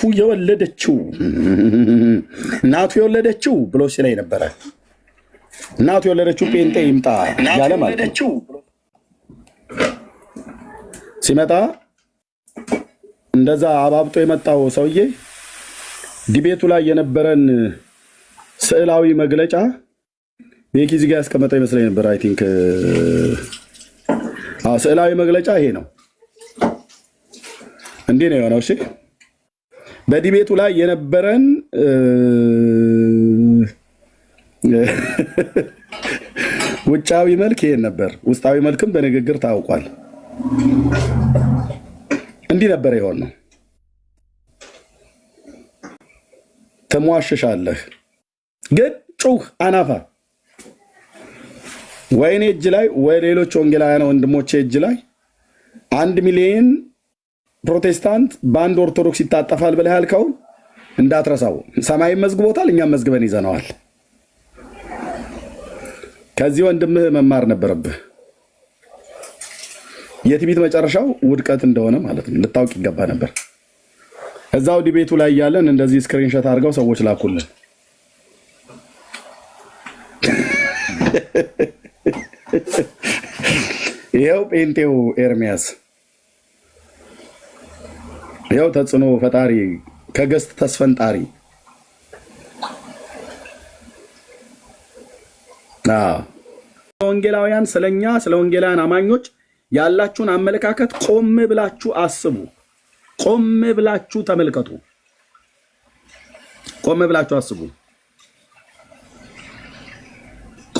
የወለደችው ብሎ ሲለኝ ነበረ። እናቱ የወለደችው ጴንጤ ይምጣ እያለ ማለት ነው። ሲመጣ እንደዛ አባብጦ የመጣው ሰውዬ ዲቤቱ ላይ የነበረን ስዕላዊ መግለጫ ቤኪ እዚህ ጋር ያስቀመጠው ይመስለኝ ነበር። አይ ቲንክ ስዕላዊ መግለጫ ይሄ ነው። እንዲህ ነው የሆነው። እሺ በዲቤቱ ላይ የነበረን ውጫዊ መልክ ይሄን ነበር። ውስጣዊ መልክም በንግግር ታውቋል። እንዲህ ነበር የሆነው። ተሟሸሻለህ ግን ጩህ አናፋ ወይኔ እጅ ላይ ወይ ሌሎች ወንጌላውያን ወንድሞቼ እጅ ላይ 1 ሚሊዮን ፕሮቴስታንት በአንድ ኦርቶዶክስ ይታጠፋል ብለህ ያልከውን እንዳትረሳው። ሰማይ መዝግቦታል፣ እኛም መዝግበን ይዘነዋል። ከዚህ ወንድምህ መማር ነበረብህ። የትዕቢት መጨረሻው ውድቀት እንደሆነ ማለት ነው ልታውቅ ይገባ ነበር። እዛው ዲቤቱ ላይ ያለን እንደዚህ ስክሪንሾት አድርገው ሰዎች ላኩልን። ይኸው ጴንጤው ኤርሚያስ፣ ይኸው ተጽዕኖ ፈጣሪ ከገስት ተስፈንጣሪ። ወንጌላውያን ስለኛ ስለ ወንጌላውያን አማኞች ያላችሁን አመለካከት ቆም ብላችሁ አስቡ። ቆም ብላችሁ ተመልከቱ። ቆም ብላችሁ አስቡ።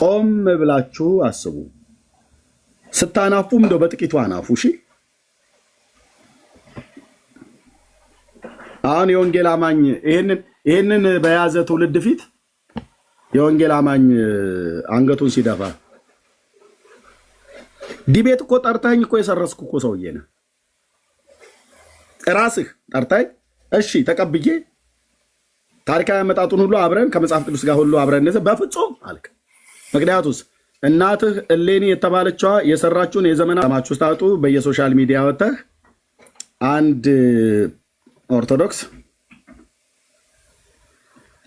ቆም ብላችሁ አስቡ። ስታናፉም እንደው በጥቂቱ አናፉ። እሺ አሁን የወንጌል አማኝ ይሄንን በያዘ ትውልድ ፊት የወንጌል አማኝ አንገቱን ሲደፋ ዲቤት እኮ ጠርታኝ እኮ የሰረስኩ እኮ ሰውዬ ነህ ራስህ ጠርታኝ። እሺ ተቀብዬ ታሪካዊ አመጣጡን ሁሉ አብረን ከመጽሐፍ ቅዱስ ጋር ሁሉ አብረን በፍጹም አልክ። ምክንያቱስ እናትህ እሌኒ የተባለችዋ የሰራችውን የዘመናት ማችሁ ስታጡ በየሶሻል ሚዲያ ወጥተህ አንድ ኦርቶዶክስ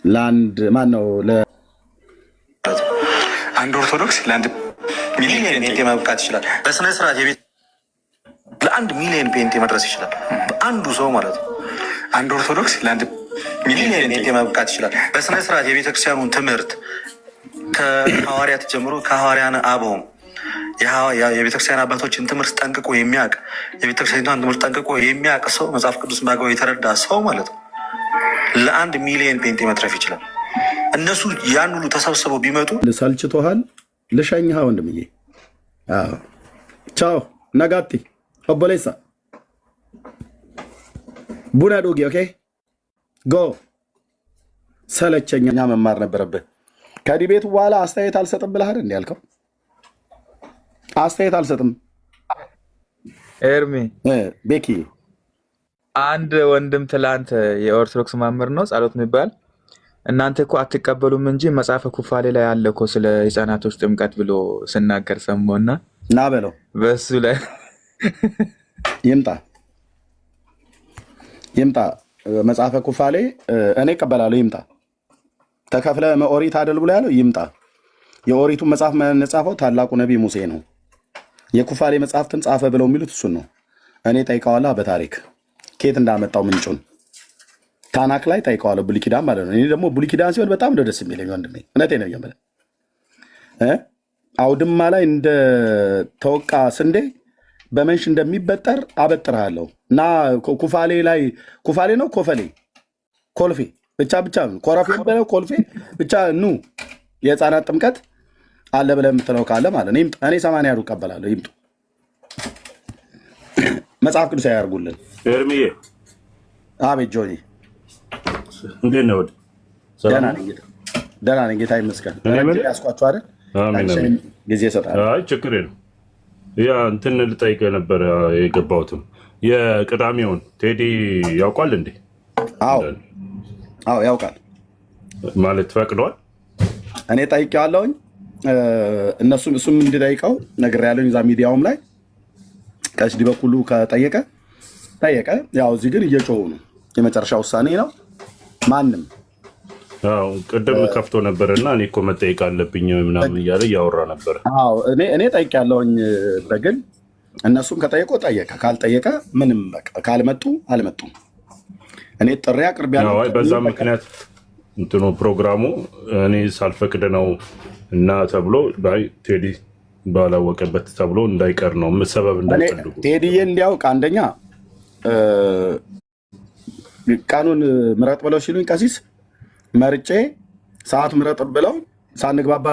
ለአንድ ማን ነው አንድ ኦርቶዶክስ ለአንድ ሚሊዮን ፔንቴ ማብቃት ይችላል። በስነ ስርዓት ለአንድ ሚሊዮን ፔንቴ መድረስ ይችላል። አንዱ ሰው ማለት ነው። አንድ ኦርቶዶክስ ለአንድ ሚሊዮን ፔንቴ ማብቃት ይችላል። በስነ ስርዓት የቤተክርስቲያኑን ትምህርት ከሐዋርያት ጀምሮ ከሐዋርያን አበው የቤተክርስቲያን አባቶችን ትምህርት ጠንቅቆ የሚያውቅ የቤተክርስቲያኗን ትምህርት ጠንቅቆ የሚያውቅ ሰው መጽሐፍ ቅዱስ በአግባቡ የተረዳ ሰው ማለት ነው ለአንድ ሚሊዮን ፔንቴ መትረፍ ይችላል። እነሱ ያን ሁሉ ተሰብስበው ቢመጡ ልሰልችቶሃል። ልሸኝሃ ወንድምዬ። ቻው ነጋቲ ኦቦሌሳ ቡና ዶጊ ኦኬ ጎ ሰለቸኛ መማር ነበረብህ። ከዲቤቱ በኋላ አስተያየት አልሰጥም ብለሃል እንዲ ያልከው አስተያየት አልሰጥም። ኤርሚ ቤኪ አንድ ወንድም ትላንት የኦርቶዶክስ መምህር ነው ጸሎት የሚባል እናንተ እኮ አትቀበሉም እንጂ መጽሐፈ ኩፋሌ ላይ አለ እኮ ስለ ህፃናቶች ጥምቀት ብሎ ስናገር ሰሞና ና በለው በሱ ላይ ይምጣ መጽሐፈ ኩፋሌ እኔ እቀበላለሁ። ይምጣ ተከፍለ ኦሪት አደል ብሎ ያለው ይምጣ። የኦሪቱን መጽሐፍ መጻፈው ታላቁ ነቢይ ሙሴ ነው። የኩፋሌ መጽሐፍትን ጻፈ ብለው የሚሉት እሱን ነው። እኔ ጠይቀዋለሁ በታሪክ ኬት እንዳመጣው ምንጩን ታናክ ላይ ጠይቀዋለሁ፣ ብሉይ ኪዳን ማለት ነው። እኔ ደግሞ ብሉይ ኪዳን ሲሆን በጣም ነው ደስ የሚለኝ ወንድሜ፣ እውነቴን ነው የምልህ። አውድማ ላይ እንደ ተወቃ ስንዴ በመንሽ እንደሚበጠር አበጥርሃለሁ እና ኩፋሌ ላይ ኩፋሌ ነው ኮፈሌ ኮልፌ ብቻ ኮረፌ በለው ኮልፌ ብቻ ኑ የህፃናት ጥምቀት አለ ብለህ የምትለው ካለ ማለት ነው። እኔ 80 ያሩ እቀበላለሁ። ይምጡ፣ መጽሐፍ ቅዱስ ያያርጉልን። ኤርሚዬ አቤት ጆኒ፣ እንዴት ነው? ደህና ነኝ ጌታ ይመስገን። ያስኳቸው አይደል? ጊዜ ይሰጣል። አይ ችግር የለም። ያ እንትን ልጠይቅህ ነበር የገባሁትም የቅዳሜውን ቴዲ ያውቋል እንዴ? አዎ ያውቃል። ማለት ፈቅዷል? እኔ ጠይቄዋለሁኝ፣ እሱም እንዲጠይቀው ነግሬያለሁኝ። እዛ ሚዲያውም ላይ ቀሲስ ዲበኩሉ ከጠየቀ ጠየቀ። ያው እዚህ ግን እየጮሁ ነው። የመጨረሻ ውሳኔ ነው። ማንም ቅድም ከፍቶ ነበር እና እኔ እኮ መጠየቅ አለብኝ ምናምን እያለ እያወራ ነበር። እኔ ጠይቄያለሁኝ በግል። እነሱም ከጠየቁ ጠየቀ፣ ካልጠየቀ ምንም በቃ ካልመጡ አልመጡም። እኔ ጥሪ አቅርቤያለሁ። በዛ ምክንያት እንትኑ ፕሮግራሙ እኔ ሳልፈቅድ ነው እና ተብሎ ቴዲ ባላወቀበት ተብሎ እንዳይቀር ነው ሰበብ እንዳይፈልጉ። ቴዲዬ እንዲያውቅ አንደኛ ቀኑን ምረጥ ብለው ሲሉኝ ቀሲስ መርጬ ሰዓት ምረጥ ብለው ሳንግባባ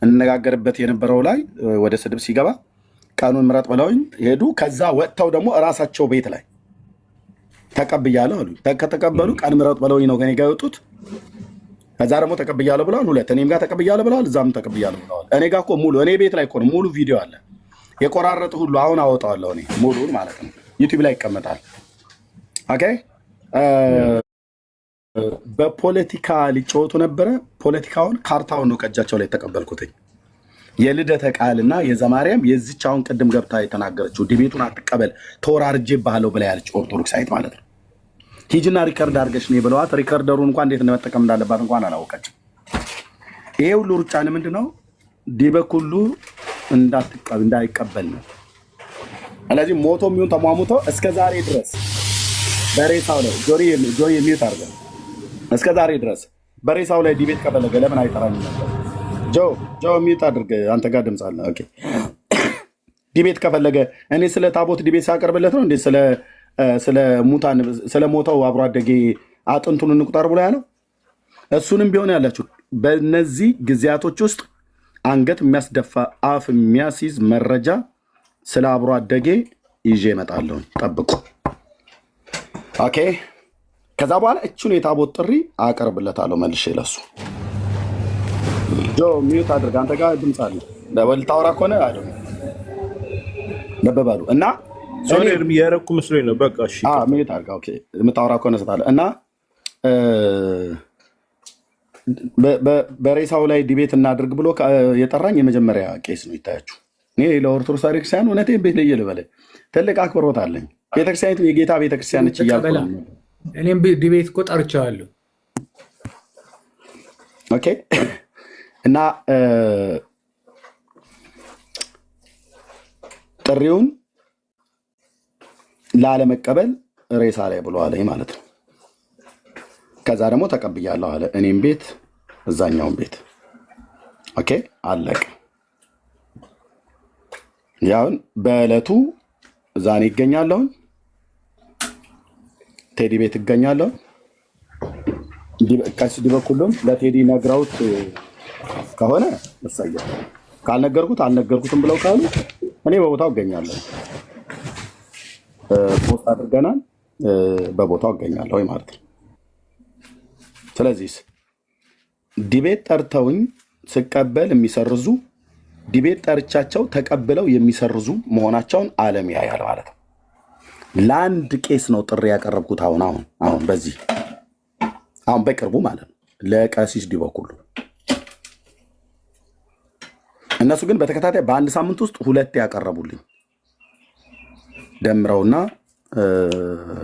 እንነጋገርበት የነበረው ላይ ወደ ስድብ ሲገባ ቀኑን ምረጥ ብለውኝ ሄዱ። ከዛ ወጥተው ደግሞ እራሳቸው ቤት ላይ ተቀብያለሁ አሉ። ከተቀበሉ ቀን ምረጥ ብለውኝ ነው ከኔ ጋር የወጡት። ከዛ ደግሞ ተቀብያለሁ ብለዋል። ሁለት እኔም ጋር ተቀብያለሁ ብለዋል፣ እዛም ተቀብያለሁ ብለዋል። እኔ ጋር እኮ ሙሉ እኔ ቤት ላይ እኮ ነው ሙሉ ቪዲዮ አለ የቆራረጡ ሁሉ። አሁን አወጣዋለሁ እኔ ሙሉን ማለት ነው። ዩቲዩብ ላይ ይቀመጣል። ኦኬ በፖለቲካ ሊጫወቱ ነበረ። ፖለቲካውን ካርታውን ነው ከእጃቸው ላይ የተቀበልኩትኝ። የልደተ ቃልና የዘማርያም የዚች አሁን ቅድም ገብታ የተናገረችው ዲቤቱን አትቀበል ተወራርጄ ባህለው ብላ ያለች ኦርቶዶክሳዊት ማለት ነው። ሂጅና ሪከርድ አድርገሽ ነው ብለዋት ሪከርደሩን እንኳን እንዴት መጠቀም እንዳለባት እንኳን አላወቀችም። ይሄ ሁሉ ሩጫን ምንድነው? ዲበኩሉ እንዳይቀበል ነው። ስለዚህ ሞቶ የሚሆን ተሟሙቶ እስከ ዛሬ ድረስ በሬሳው ላይ ጆሪ የሚዩት አድርገ እስከ ዛሬ ድረስ በሬሳው ላይ ዲቤት ከፈለገ ለምን አይጠራኝ ነበር? ጆ የሚዩት አድርገ፣ አንተ ጋር ድምፅ አለ። ኦኬ ዲቤት ከፈለገ እኔ ስለ ታቦት ዲቤት ሳቀርብለት ነው እንዴ? ስለ ሞተው አብሮ አደጌ አጥንቱን እንቁጠር ብሎ ያለው? እሱንም ቢሆን ያላችሁ በእነዚህ ጊዜያቶች ውስጥ አንገት የሚያስደፋ አፍ የሚያስይዝ መረጃ ስለ አብሮ አደጌ ይዤ እመጣለሁ። ጠብቁ። ኦኬ ከዛ በኋላ እቹን የታቦት ጥሪ አቀርብለታለሁ መልሼ ለሱ። ጆ ሚዩት አድርግ፣ አንተ ጋር ድምፅ አለ። ልታወራ ከሆነ አለ ነበባሉ እና ያረኩ መስሎኝ ነው። በቃ እሺ ሚዩት አድርግ። ኦኬ የምታወራ ከሆነ ስታለ እና በሬሳው ላይ ዲቤት እናድርግ ብሎ የጠራኝ የመጀመሪያ ቄስ ነው። ይታያችሁ፣ እኔ ለኦርቶዶክስ ቤተክርስቲያን እውነቴን ቤት ለየ ልበለ ትልቅ አክብሮት አለኝ። ቤተክርስቲያኒቱ የጌታ ቤተክርስቲያን ነች እያልኩ እኔም ዲቤት እኮ ጠርቼዋለሁ። ኦኬ እና ጥሪውን ላለመቀበል ሬሳ ላይ ብሎ አለኝ ማለት ነው። ከዛ ደግሞ ተቀብያለሁ አለ። እኔም ቤት እዛኛውን ቤት ኦኬ አለቀ። ያውን በዕለቱ እዛኔ ይገኛለሁ፣ ቴዲ ቤት ይገኛለሁ። ቀሲስ ዲበኩሉም ለቴዲ ነግረውት ከሆነ እሰየው፣ ካልነገርኩት አልነገርኩትም ብለው ካሉ እኔ በቦታው እገኛለሁ። ፖስት አድርገናል፣ በቦታው እገኛለሁ ማለት ነው። ስለዚህ ዲቤት ጠርተውኝ ስቀበል የሚሰርዙ ዲቤት ጠርቻቸው ተቀብለው የሚሰርዙ መሆናቸውን ዓለም ያያል ማለት ነው። ለአንድ ቄስ ነው ጥሪ ያቀረብኩት አሁን በዚህ በቅርቡ ማለት ነው፣ ለቀሲስ ዲበኩሉ። እነሱ ግን በተከታታይ በአንድ ሳምንት ውስጥ 2 ያቀረቡልኝ ደምረውና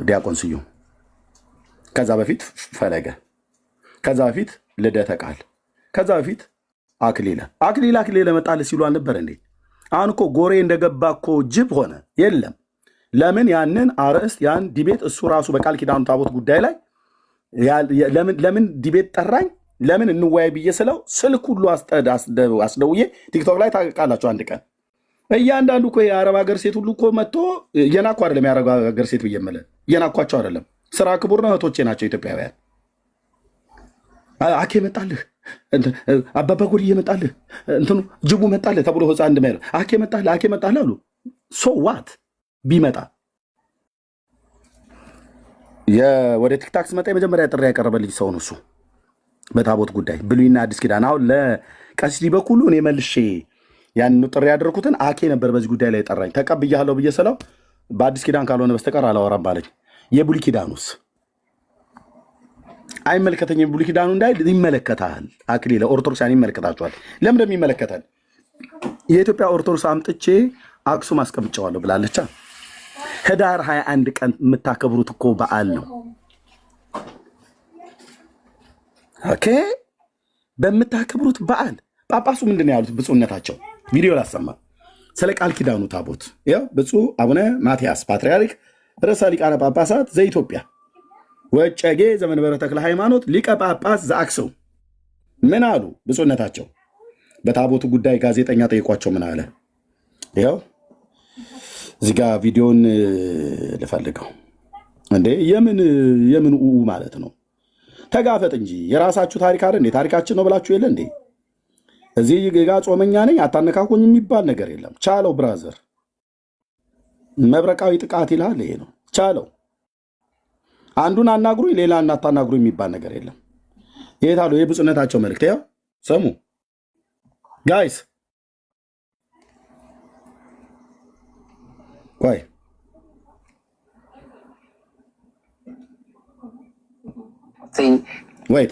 ዲያቆን ስዩም፣ ከዛ በፊት ፈለገ፣ ከዛ በፊት ልደተ ቃል፣ ከዛ በፊት አክሊለ መጣል ሲሉ አልነበር እንዴ? አሁን እኮ ጎሬ እንደገባ እኮ ጅብ ሆነ። የለም ለምን ያንን አርዕስት ያን ዲቤት እሱ ራሱ በቃል ኪዳኑ ታቦት ጉዳይ ላይ ለምን ዲቤት ጠራኝ? ለምን እንወያይ ብዬ ስለው ስልክ ሁሉ አስደውዬ ቲክቶክ ላይ ታውቃላችሁ። አንድ ቀን እያንዳንዱ እኮ የአረብ ሀገር ሴት ሁሉ እኮ መጥቶ እየናኩ አይደለም። የአረብ ሀገር ሴት ብዬ የምልህ እየናኳቸው አይደለም። ስራ ክቡር ነው። እህቶቼ ናቸው ኢትዮጵያውያን። አኬ መጣልህ፣ አባባ ጎድ እየመጣልህ እንትኑ ጅቡ መጣልህ ተብሎ ህፃን እንደማይለ አኬ መጣልህ አሉ። ሶ ዋት ቢመጣ ወደ ቲክታክ ስመጣ የመጀመሪያ ጥሪ ያቀረበልኝ ሰው ነው እሱ በታቦት ጉዳይ ብሉይና አዲስ ኪዳን። አሁን ለቀሲስ በኩሉ እኔ መልሼ ያን ጥሪ ያደረኩትን አኬ ነበር በዚህ ጉዳይ ላይ ጠራኝ። ተቀብያለሁ ብዬ ስለው በአዲስ ኪዳን ካልሆነ በስተቀር አላወራም ባለኝ። የብሉይ ኪዳኑስ አይመለከተኝም። የብሉይ ኪዳኑ እንዳይል ይመለከታል። አክሊለ ኦርቶዶክሳን ይመለከታቸዋል። ለምን እንደሚመለከታል የኢትዮጵያ ኦርቶዶክስ አምጥቼ አክሱም አስቀምጨዋለሁ ብላለቻ። ህዳር 21 ቀን የምታከብሩት እኮ በዓል ነው። ኦኬ፣ በምታከብሩት በዓል ጳጳሱ ምንድን ነው ያሉት? ብፁዕነታቸው ቪዲዮ ላሰማ ስለ ቃል ኪዳኑ ታቦት። ያው ብፁዕ አቡነ ማትያስ ፓትርያርክ ርዕሰ ሊቃነ ጳጳሳት ዘኢትዮጵያ ወጨጌ ዘመንበረ ተክለ ሃይማኖት ሊቀ ጳጳስ ዘአክሱም ምን አሉ? ብፁዕነታቸው በታቦቱ ጉዳይ ጋዜጠኛ ጠይቋቸው ምን አለ? ያው እዚህ ጋ ቪዲዮን ልፈልገው። እንዴ የምን ማለት ነው? ተጋፈጥ እንጂ የራሳችሁ ታሪክ አይደል እንዴ? ታሪካችን ነው ብላችሁ የለ እንዴ? እዚህ ጋ ጾመኛ ነኝ አታነካኩኝ የሚባል ነገር የለም። ቻለው ብራዘር፣ መብረቃዊ ጥቃት ይልሃል። ይሄ ነው ቻለው። አንዱን አናግሩኝ ሌላ እናታናግሩኝ የሚባል ነገር የለም። የታሉ የብፁዕነታቸው መልእክት? ያው ሰሙ ጋይስ ቆይ wait.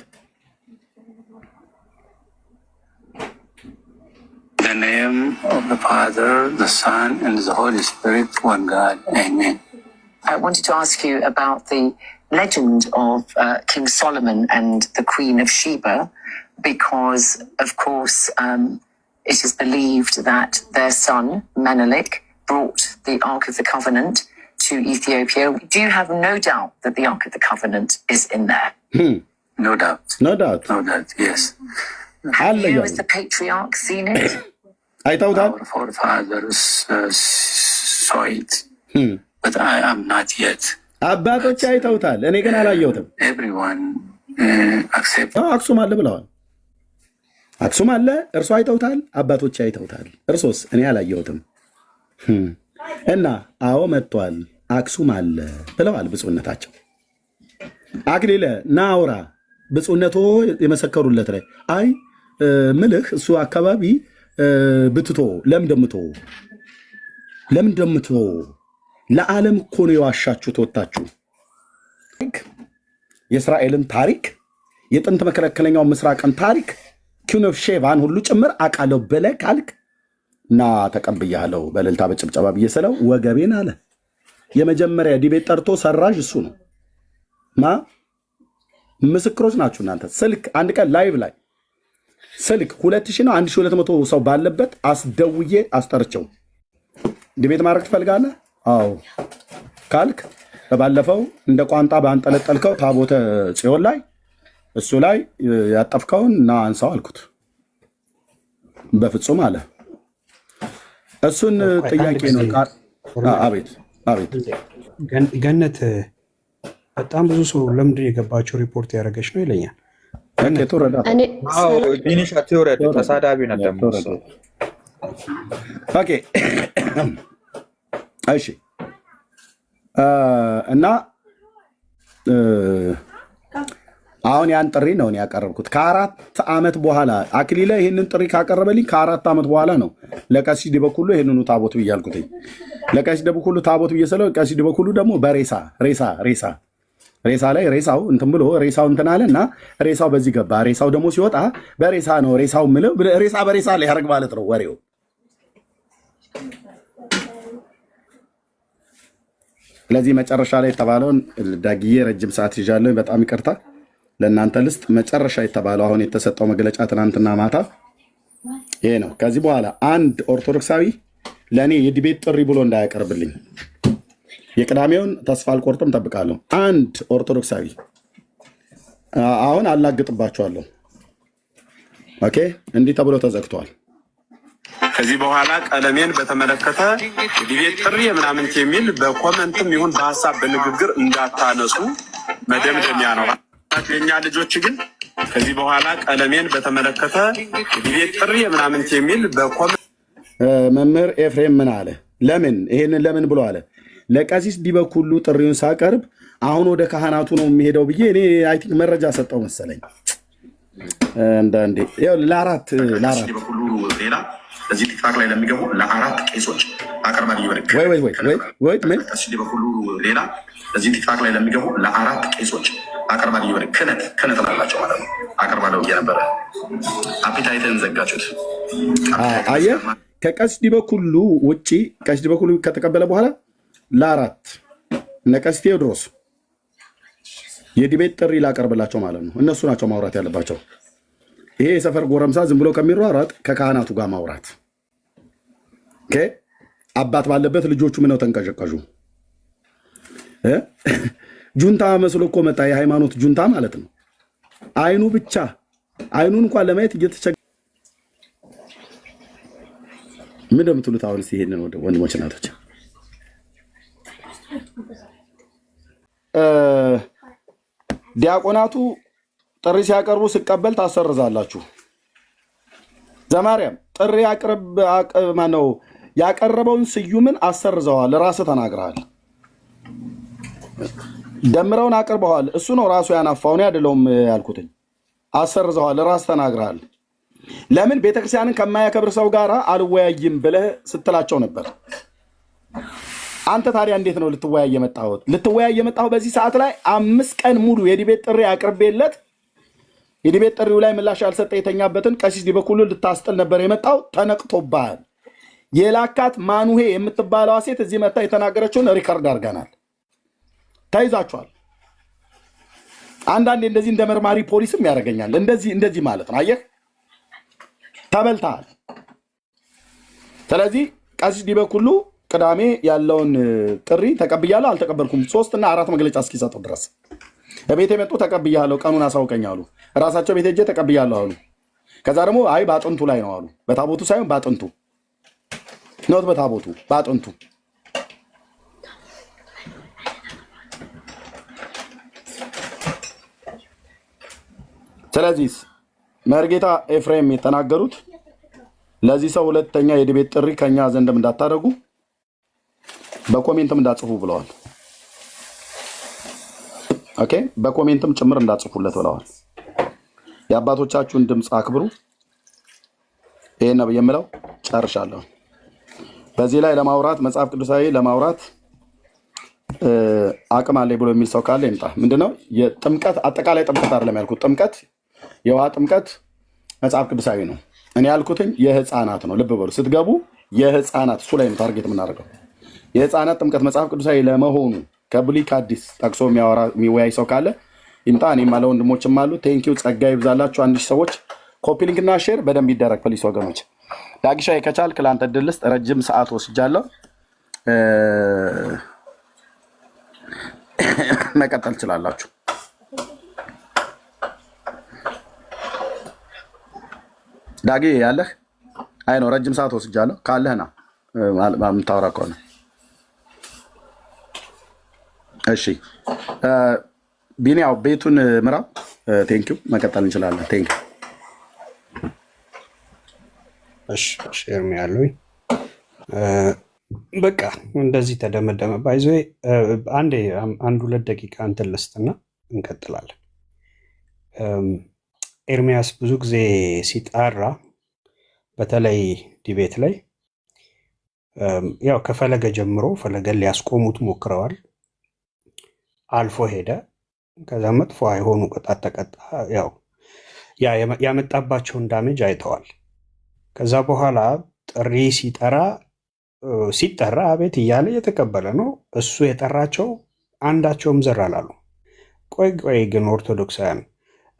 In the name of the Father, the Son, and the Holy Spirit, one God. Amen. I wanted to ask you about the legend of King Solomon and the Queen of Sheba, because, of course, it is believed that their son, Menelik, brought the Ark of the Covenant to Ethiopia. Do you have no doubt that the Ark of the Covenant is in there? No doubt. No doubt. No doubt, yes. Have you, as the patriarch, seen it? Our forefathers saw it, but I am not yet. አባቶች አይተውታል፣ እኔ ግን አላየሁትም። Everyone accept. አክሱም አለ ብለዋል። አክሱም አለ፣ እርሶ አይተውታል፣ አባቶች አይተውታል። እርሶስ? እኔ አላየሁትም። እና አዎ መጥቷል፣ አክሱም አለ ብለዋል ብፁዕነታቸው። አክሊለ ናውራ ብፁዕነቶ የመሰከሩለት ላይ አይ ምልህ እሱ አካባቢ ብትቶ ለምን ደምቶ ለዓለም እኮ ነው የዋሻችሁ ተወታችሁ። የእስራኤልን ታሪክ የጥንት መከለከለኛው ምስራቅን ታሪክ ኪን ኦፍ ሼባን ሁሉ ጭምር አቃለው ብለህ ካልክ እና ተቀብያለሁ በእልልታ በጭብጨባ ብዬ ስለው ወገቤን አለ። የመጀመሪያ ዲቤት ጠርቶ ሰራዥ እሱ ነው። ምስክሮች ናችሁ እናንተ። ስልክ አንድ ቀን ላይቭ ላይ ስልክ 2000 ነው 1200 ሰው ባለበት አስደውዬ አስጠርቸው ዲቤት ማድረግ ትፈልጋለህ? አዎ ካልክ ባለፈው እንደ ቋንጣ ባንጠለጠልከው ታቦተ ጽዮን ላይ እሱ ላይ ያጠፍከውን እና አንሳው አልኩት። በፍጹም አለ። እሱን ጥያቄ ነው። አቤት አቤት። ገነት በጣም ብዙ ሰው ለምንድን የገባቸው ሪፖርት ያደረገች ነው ይለኛል። ቢኒሻ ትውረድ ተሳዳቢ ነበር። ኦኬ እሺ። እና አሁን ያን ጥሪ ነው እኔ ያቀረብኩት ከ4 ዓመት በኋላ። አክሊለ ይህንን ጥሪ ካቀረበልኝ ከ4 ዓመት በኋላ ነው ለቀሲስ ዲበኩሉ ይህንኑ ታቦት ብያልኩት። ለቀሲስ ዲበኩሉ ታቦት ብዬ ስለው ቀሲስ ዲበኩሉ ደግሞ ሬሳ ላይ ሬሳው እንትን ብሎ ሬሳው እንትን አለ እና ሬሳው በዚህ ገባ። ሬሳው ደግሞ ሲወጣ በሬሳ ነው ሬሳው ምለው ሬሳ በሬሳ ላይ ያደርግ ማለት ነው ወሬው። ስለዚህ መጨረሻ ላይ የተባለውን ዳግዬ ረጅም ሰዓት ይዣለሁ፣ በጣም ይቅርታ ለእናንተ ልስጥ። መጨረሻ የተባለው አሁን የተሰጠው መግለጫ ትናንትና ማታ ይሄ ነው። ከዚህ በኋላ አንድ ኦርቶዶክሳዊ ለእኔ የዲቤት ጥሪ ብሎ እንዳያቀርብልኝ የቅዳሜውን ተስፋ አልቆርጥም፣ ጠብቃለሁ። አንድ ኦርቶዶክሳዊ አሁን አላግጥባቸዋለሁ። ኦኬ፣ እንዲህ ተብሎ ተዘግቷል። ከዚህ በኋላ ቀለሜን በተመለከተ ዲቤት ጥሪ ምናምን የሚል በኮመንትም ይሁን በሀሳብ በንግግር እንዳታነሱ መደምደሚያ ነው። የኛ ልጆች ግን ከዚህ በኋላ ቀለሜን በተመለከተ ዲቤት ጥሪ ምናምን የሚል በኮመንት መምህር ኤፍሬም ምን አለ? ለምን ይሄንን ለምን ብሎ አለ? ለቀሲስ ዲበኩሉ ጥሪውን ሳቀርብ አሁን ወደ ካህናቱ ነው የሚሄደው ብዬ እኔ አይ ቲንክ መረጃ ሰጠው መሰለኝ። አንዳንዴ ለአራት እዚህ ቲክታክ ላይ ለሚገቡ ለአራት ቄሶች አቀርባለሁ። ወይ ምን በኩሉ ሌላ እዚህ ቲክታክ ላይ ለሚገቡ ለአራት ቄሶች አቀርባለሁ። ክህነት ላላቸው ማለት ነው። አቀርባለሁ ብዬ ነበረ። አፒታይትን ዘጋችሁት። አየህ፣ ከቀሲስ ዲበኩሉ ውጭ ቀሲስ ዲበኩሉ ከተቀበለ በኋላ ለአራት እነ ቀሲስ ቴዎድሮስ የዲቤት ጥሪ ላቀርብላቸው ማለት ነው። እነሱ ናቸው ማውራት ያለባቸው። ይሄ የሰፈር ጎረምሳ ዝም ብሎ ከሚሯሯጥ ከካህናቱ ጋር ማውራት። አባት ባለበት ልጆቹ ምነው ተንቀዠቀዡ? ጁንታ መስሎ እኮ መጣ። የሃይማኖት ጁንታ ማለት ነው። አይኑ ብቻ አይኑን እንኳን ለማየት እየተቸገረ ምን እንደምትሉት አሁን እስኪ ይሄንን ወንድሞች እናቶች ዲያቆናቱ ጥሪ ሲያቀርቡ ስቀበል ታሰርዛላችሁ። ዘማርያም ጥሪ ማነው ያቀረበውን ስዩምን አሰርዘዋል። ራስህ ተናግረሃል። ደምረውን አቅርበዋል። እሱ ነው ራሱ ያናፋውን አይደለውም ያልኩትኝ። አሰርዘዋል። ራስህ ተናግረሃል። ለምን ቤተክርስቲያንን ከማያከብር ሰው ጋር አልወያይም ብለህ ስትላቸው ነበር። አንተ ታዲያ እንዴት ነው ልትወያይ የመጣው? ልትወያይ የመጣው በዚህ ሰዓት ላይ 5 ቀን ሙሉ የዲቤት ጥሪ አቅርቤለት የዲቤት ጥሪው ላይ ምላሽ ያልሰጠ የተኛበትን ቀሲስ ዲበኩሉ ልታስጥል ነበር የመጣው። ተነቅቶብሃል። የላካት ማኑሄ የምትባለዋ ሴት እዚህ መታ የተናገረችውን ሪከርድ አድርገናል። ተይዛችኋል። አንዳንዴ እንደዚህ እንደ መርማሪ ፖሊስም ያደርገኛል። እንደዚህ ማለት ነው። አየህ፣ ተበልተሃል። ስለዚህ ቀሲስ ዲበኩሉ ቅዳሜ ያለውን ጥሪ ተቀብያለሁ አልተቀበልኩም 3 እና 4 መግለጫ እስኪሰጡ ድረስ በቤት የመጡ ተቀብያለሁ፣ ቀኑን አሳውቀኝ አሉ። ራሳቸው ቤት ሄጄ ተቀብያለሁ አሉ። ከዛ ደግሞ አይ በአጥንቱ ላይ ነው አሉ። በታቦቱ ሳይሆን በአጥንቱ ኖት፣ በታቦቱ በአጥንቱ። ስለዚህ መርጌታ ኤፍሬም የተናገሩት ለዚህ ሰው ሁለተኛ የዲቤት ጥሪ ከኛ ዘንድም እንዳታደርጉ በኮሜንትም እንዳጽፉ ብለዋል። ኦኬ፣ በኮሜንትም ጭምር እንዳጽፉለት ብለዋል። የአባቶቻችሁን ድምፅ አክብሩ። ይሄን ነው የምለው። ጨርሻለሁ። በዚህ ላይ ለማውራት መጽሐፍ ቅዱሳዊ ለማውራት አቅም አለኝ ብሎ የሚል ሰው ካለ ይምጣ። ምንድነው የጥምቀት አጠቃላይ ጥምቀት አይደለም ያልኩት። ጥምቀት የውሃ ጥምቀት መጽሐፍ ቅዱሳዊ ነው። እኔ ያልኩትኝ የህፃናት ነው። ልብ በሉ ስትገቡ፣ የህፃናት እሱ ላይ ነው ታርጌት የምናደርገው። የህፃናት ጥምቀት መጽሐፍ ቅዱሳዊ ለመሆኑ ከብሉይ ከአዲስ ጠቅሶ የሚወያይ ሰው ካለ ይምጣ። እኔም አለ ወንድሞችም አሉ። ቴንኪው፣ ጸጋ ይብዛላችሁ። 1000 ሰዎች ኮፒ ሊንክ እና ሼር በደንብ ይደረግ ፕሊስ ወገኖች። ዳግሻ ከቻልክ ለአንተ ዕድል ልስጥ። ረጅም ሰዓት ወስጃለሁ። መቀጠል ትችላላችሁ። ዳጊ ያለህ አይ ነው ረጅም ሰዓት ወስጃለሁ። ካለህና የምታወራ ከሆነ እሺ። ቢኒያው ቤቱን ምራ። ቴንኪው። መቀጠል እንችላለን። ቴንኪው። እሺ ሼርም ያለው በቃ እንደዚህ ተደመደመ። ባይዞ አንድ 2 ደቂቃ እንትን ልስጥና እንቀጥላለን። ኤርሚያስ ብዙ ጊዜ ሲጣራ በተለይ ዲቤት ላይ ያው ከፈለገ ጀምሮ ፈለገን ሊያስቆሙት ሞክረዋል። አልፎ ሄደ። ከዛ መጥፎ የሆኑ ቅጣት ተቀጣ። ያው ያመጣባቸውን ዳሜጅ አይተዋል። ከዛ በኋላ ጥሪ ሲጠራ አቤት እያለ እየተቀበለ ነው። እሱ የጠራቸው አንዳቸውም ዘር አላሉ። ቆይ ግን ኦርቶዶክሳውያን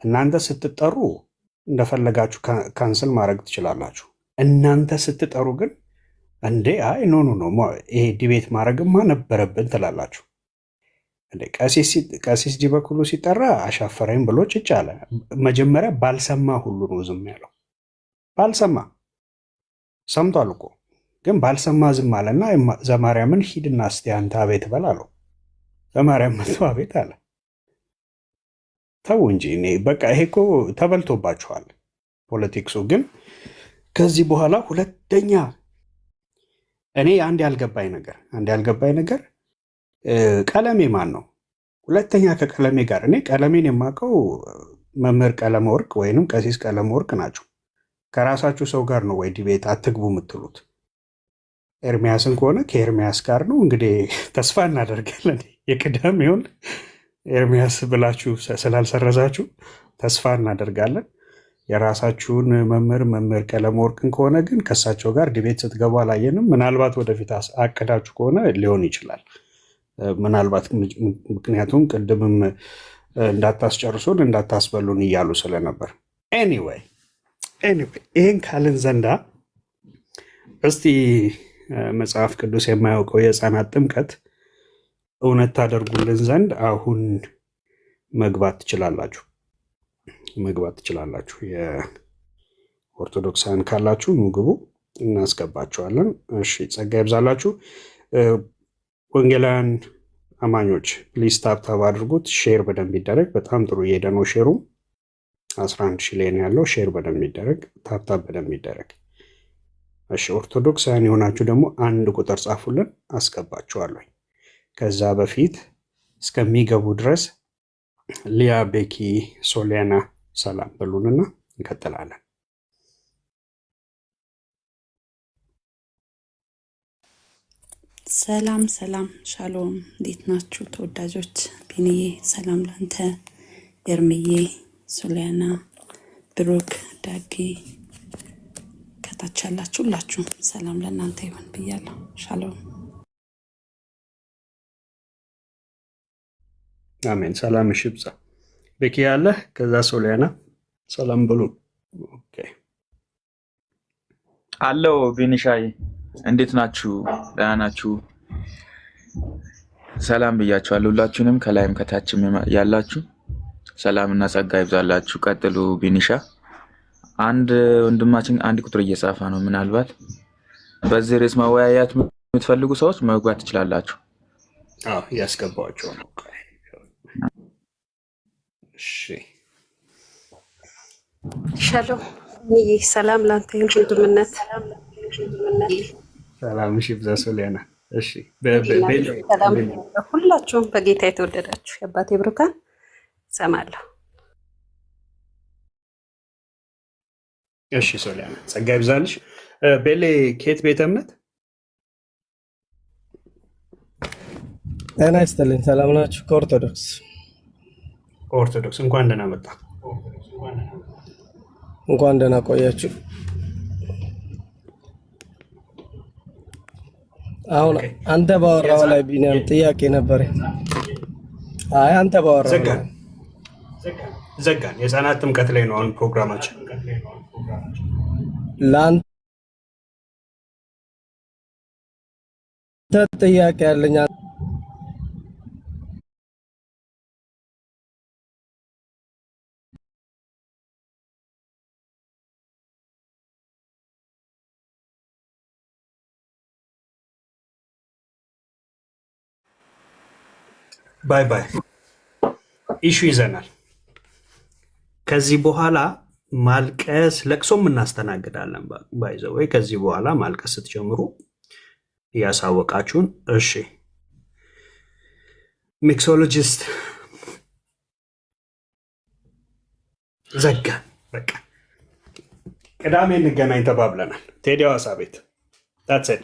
እናንተ ስትጠሩ እንደፈለጋችሁ ካንስል ማድረግ ትችላላችሁ። እናንተ ስትጠሩ ግን እንዴ አይ ኖ ኖ ኖ ይሄ ዲቤት ማድረግማ ነበረብን ትላላችሁ እንዴ? ቀሲስ ዲበኩሉ ሲጠራ አሻፈረኝ ብሎ ጭጭ አለ። መጀመሪያ ባልሰማ ሁሉ ነው ዝም ያለው። ባልሰማ ሰምቷል እኮ ግን ባልሰማ ዝም አለና ዘማርያምን ሂድና እስቲ አንተ አቤት በል አለው። ዘማርያም መጥቶ አቤት አለ። ተው እንጂ እኔ በቃ ይሄ እኮ ተበልቶባችኋል ፖለቲክሱ። ግን ከዚህ በኋላ ሁለተኛ እኔ አንድ ያልገባኝ ነገር ቀለሜ ማን ነው? ሁለተኛ ከቀለሜ ጋር እኔ ቀለሜን የማውቀው መምህር ቀለመ ወርቅ ወይንም ቀሲስ ቀለመ ወርቅ ናቸው። ከራሳችሁ ሰው ጋር ነው ወይ ዲቤት አትግቡ የምትሉት? ኤርሚያስን ከሆነ ከኤርሚያስ ጋር ነው እንግዲህ ተስፋ እናደርጋለን። የቅዳሜውን ኤርሚያስ ብላችሁ ስላልሰረዛችሁ ተስፋ እናደርጋለን። የራሳችሁን መምህር ቀለመ ወርቅን ከሆነ ግን ከእሳቸው ጋር ዲቤት ስትገቡ አላየንም። ምናልባት ወደፊት አቅዳችሁ ከሆነ ሊሆን ይችላል። ምናልባት ምክንያቱም ቅድምም እንዳታስጨርሱን እንዳታስበሉን እያሉ ስለነበር ኤኒዌይ ይህን ካልን ዘንዳ እስቲ መጽሐፍ ቅዱስ የማያውቀው የሕፃናት ጥምቀት እውነት ታደርጉልን ዘንድ አሁን መግባት ትችላላችሁ። የኦርቶዶክሳን ካላችሁ ምግቡ እናስገባችኋለን። እሺ፣ ጸጋ ይብዛላችሁ። ወንጌላውያን አማኞች ፕሊዝ ታፕታፕ አድርጉት። ሼር በደንብ ይደረግ። በጣም ጥሩ እየሄደ ነው ሼሩ። 11 ሺህ ላይ ነው ያለው። ሼር በደንብ ይደረግ። ታፕታፕ በደንብ ይደረግ። እሺ፣ ኦርቶዶክሳውያን የሆናችሁ ደግሞ 1 ቁጥር ጻፉልን፣ አስገባችኋለሁ። ከዛ በፊት እስከሚገቡ ድረስ ሊያ፣ ቤኪ፣ ሶሊያና ሰላም በሉንና እንቀጥላለን። ሰላም ሻሎም፣ እንዴት ናችሁ ተወዳጆች? ቢንዬ ሰላም ላንተ፣ ኤርምዬ፣ ሶሊያና፣ ብሩክ፣ ዳጊ ከታች ያላችሁ ሁላችሁ ሰላም ለእናንተ ይሁን ብያለሁ። ሻሎም አሜን። ሰላም ይብዛ። ቤኪ ያለ ከዛ ሶሊያና ሰላም ብሉን። አለው ቢኒሻይ እንዴት ናችሁ? ደህና ናችሁ? ሰላም ብያችኋለሁ ሁላችሁንም፣ ከላይም ከታችም ያላችሁ ሰላምና ጸጋ ይብዛላችሁ። ቀጥሉ። ቢኒሻ አንድ ወንድማችን 1 ቁጥር እየጻፈ ነው። ምናልባት በዚህ ርዕስ መወያያት የምትፈልጉ ሰዎች መግባት ትችላላችሁ። ያስገባቸው ነው። እሺ፣ ሻሎም ሰላም ላንተ ይሁን ወንድምነት። ሰላም ይብዛ ሶሊያና። እሺ፣ ሁላችሁም በጌታ የተወደዳችሁ የአባቴ ብሩካን ሰማለሁ። እሺ ሶሊያና ጸጋ ይብዛልሽ። ቤሌ ኬት ቤተ እምነት ጤና ይስጥልኝ። ሰላም ናችሁ? ከኦርቶዶክስ እንኳን ደህና መጣ። እንኳን ደህና ቆያችሁ። አሁን አንተ ባወራው ላይ ቢኒያም ጥያቄ ነበር። አይ አንተ ባወራው ዘጋን። የሕፃናት ጥምቀት ላይ ነው አሁን ፕሮግራማችን። ለአንተ ጥያቄ ያለኝ ባይ ኢሹ ይዘናል። ከዚህ በኋላ ማልቀስ ለቅሶም እናስተናግዳለን። ባይዘው ወይ ከዚህ በኋላ ማልቀስ ስትጀምሩ እያሳወቃችሁን። እሺ ሚክሶሎጂስት ዘጋን። በቃ ቅዳሜ እንገናኝ ተባብለናል። ቴዲ ሐዋሳ ቤት ታትሰድ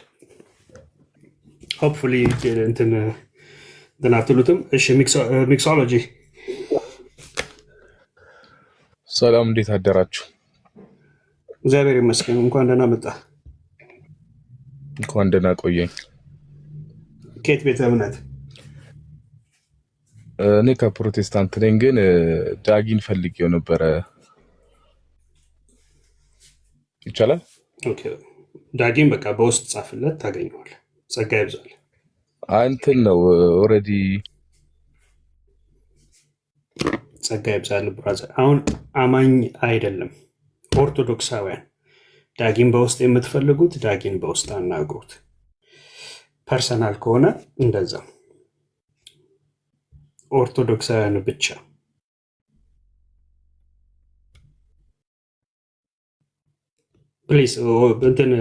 ሆፕፉሊ እንትን አትሉትም። እሺ ሚክሶሎጂ ሰላም፣ እንዴት አደራችሁ? እግዚአብሔር ይመስገን። እንኳን ደህና መጣ። እንኳን ደህና ቆየኝ። ኬት ቤተ እምነት? እኔ ከፕሮቴስታንት ነኝ፣ ግን ዳጊን ፈልጌው ነበረ። ይቻላል? ዳጊም በቃ በውስጥ ጻፍለት ታገኘዋለህ። ጸጋ ይብዛል። እንትን ነው ኦልሬዲ ጸጋ ይብዛል ብራዘር። አሁን አማኝ አይደለም ኦርቶዶክሳውያን ዳጊን በውስጥ የምትፈልጉት ዳጊን በውስጥ አናግሩት። ፐርሰናል ከሆነ እንደዛ ኦርቶዶክሳውያን ብቻ ፕሊዝ። እንትን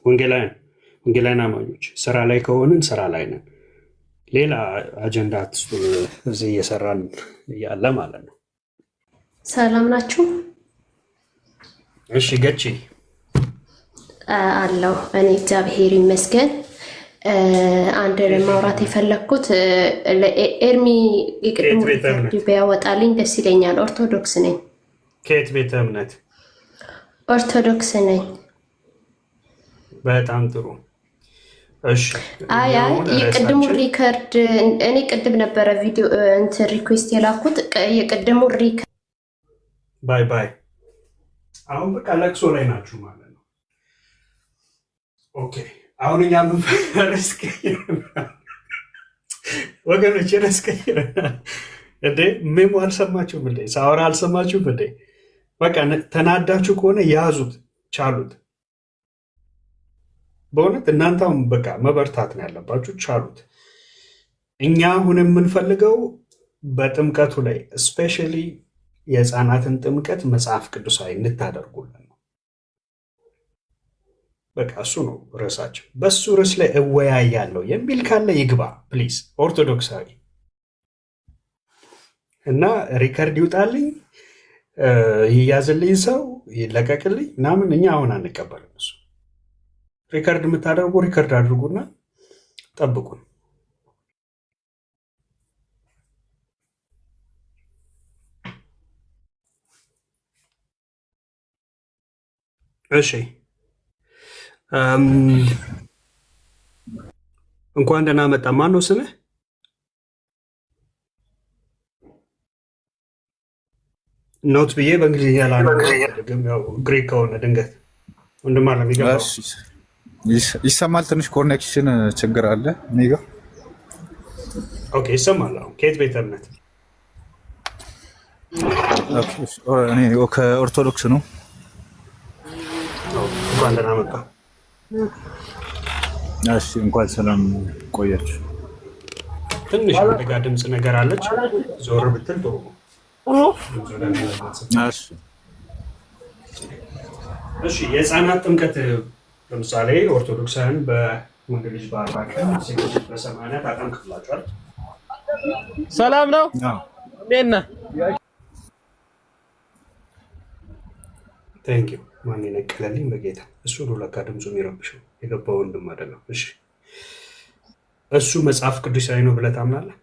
ወንጌላውያን አማኞች ስራ ላይ ከሆንን ስራ ላይ ነን። ሌላ አጀንዳ አትስጡ። እዚህ እየሰራን እያለ ማለት ነው። ሰላም ናችሁ? እሺ ገቺ አለሁ እኔ እግዚአብሔር ይመስገን። አንድ ማውራት የፈለግኩት ኤርሚ የቅድሙ ሪከርድ ቢያወጣልኝ ደስ ይለኛል። ኦርቶዶክስ ነኝ። ከየት ቤተ እምነት? ኦርቶዶክስ ነኝ። በጣም ጥሩ። እሺ አይ የቅድሙ ሪከርድ እኔ ቅድም ነበረ ቪዲዮ እንትን ሪኩዌስት የላኩት የቅድሙ ሪከርድ ባይ ባይ። አሁን በቃ ለቅሶ ላይ ናችሁ ማለት ነው። ኦኬ አሁን እኛ ወገኖች ረስቀይረናል እንዴ? ሜሞ አልሰማችሁም እንዴ? ሳወራ አልሰማችሁም እንዴ? በቃ ተናዳችሁ ከሆነ ያዙት፣ ቻሉት። በእውነት እናንተም በቃ መበርታት ነው ያለባችሁ፣ ቻሉት። እኛ አሁን የምንፈልገው በጥምቀቱ ላይ እስፔሻሊ የህፃናትን ጥምቀት መጽሐፍ ቅዱሳዊ እንድታደርጉልን ነው። በቃ እሱ ነው ርዕሳችን። በሱ ርዕስ ላይ እወያያለሁ የሚል ካለ ይግባ ፕሊዝ። ኦርቶዶክሳዊ እና ሪከርድ ይውጣልኝ፣ ይያዝልኝ፣ ሰው ይለቀቅልኝ ምናምን። እኛ አሁን አንቀበልም። እሱ ሪከርድ የምታደርጉ ሪከርድ አድርጉና ጠብቁን። እሺ እንኳን ደህና መጣ። ማን ነው ስምህ? ኖት ብዬ በእንግሊዝኛ ግሪክ ከሆነ ድንገት ወንድም አለ የሚገባው ይሰማል። ትንሽ ኮኔክሽን ችግር አለ እኔ ጋ። ኦኬ ይሰማል። አሁን ከየት ቤተ እምነት? እኔ ከኦርቶዶክስ ነው። እንኳን ደህና መጣ። እሺ እንኳን ሰላም ቆያችሁ። ትንሽ አደጋ ድምፅ ነገር አለች፣ ዞር ብትል ጥሩ ነው። እሺ የህፃናት ጥምቀት ለምሳሌ ኦርቶዶክሳውያን በወንድ ልጅ በ40 ቀን ሴቶች በ80 ታጠምቃላችኋል። ሰላም ነው። እንዴት ነህ? ቴንክ ዩ። ማን የነቀለልኝ በጌታ። እሱ ነው ለካ ድምፁ የሚረብሸው፣ የገባው ወንድም አይደለም። እሺ እሱ መጽሐፍ ቅዱሳዊ ነው ብለህ ታምናለህ?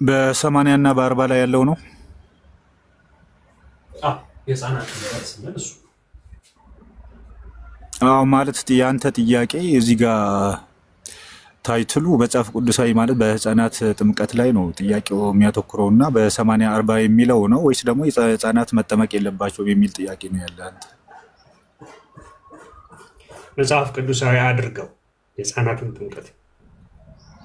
በ80 እና በ40 ላይ ያለው ነው። የህፃናት ስንል እሱ ማለት የአንተ ጥያቄ እዚህ ጋር ታይትሉ መጽሐፍ ቅዱሳዊ ማለት በህፃናት ጥምቀት ላይ ነው ጥያቄው የሚያተኩረው እና በ80 40 የሚለው ነው ወይስ ደግሞ ህፃናት መጠመቅ የለባቸውም የሚል ጥያቄ ነው ያለ? አንተ መጽሐፍ ቅዱሳዊ አድርገው የህፃናትን ጥምቀት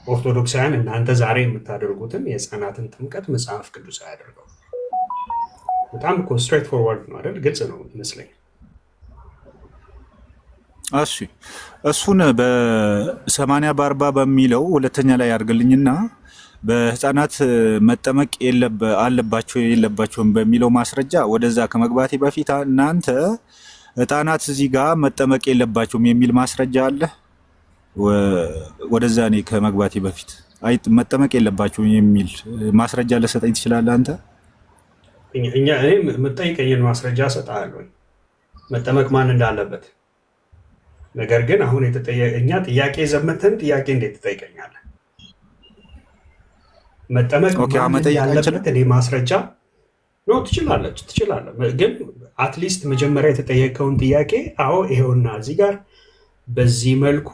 ኦርቶዶክሳውያን እናንተ ዛሬ የምታደርጉትን የህፃናትን ጥምቀት መጽሐፍ ቅዱሳዊ አድርገው። በጣም እኮ ስትሬት ፎርዋርድ ነው አይደል? ግልጽ ነው ይመስለኝ። እሺ እሱን በ80 በ40 በሚለው ሁለተኛ ላይ ያድርግልኝና በህፃናት መጠመቅ አለባቸው የለባቸውም በሚለው ማስረጃ ወደዛ ከመግባቴ በፊት እናንተ ህፃናት እዚህ ጋር መጠመቅ የለባቸውም የሚል ማስረጃ አለ? ወደዛ እኔ ከመግባቴ በፊት መጠመቅ የለባቸውም የሚል ማስረጃ ልሰጠኝ ትችላለህ አንተ? እኔ የምጠይቀኝን ማስረጃ እሰጥሃለሁ መጠመቅ ማን እንዳለበት። ነገር ግን አሁን እኛ ጥያቄ ዘመተን ጥያቄ እንዴት ትጠይቀኛለህ? መጠመቅ ማን ያለበት እኔ ማስረጃ ነው። ትችላለህ። ግን አትሊስት መጀመሪያ የተጠየቀውን ጥያቄ አዎ ይሄውና እዚህ ጋር በዚህ መልኩ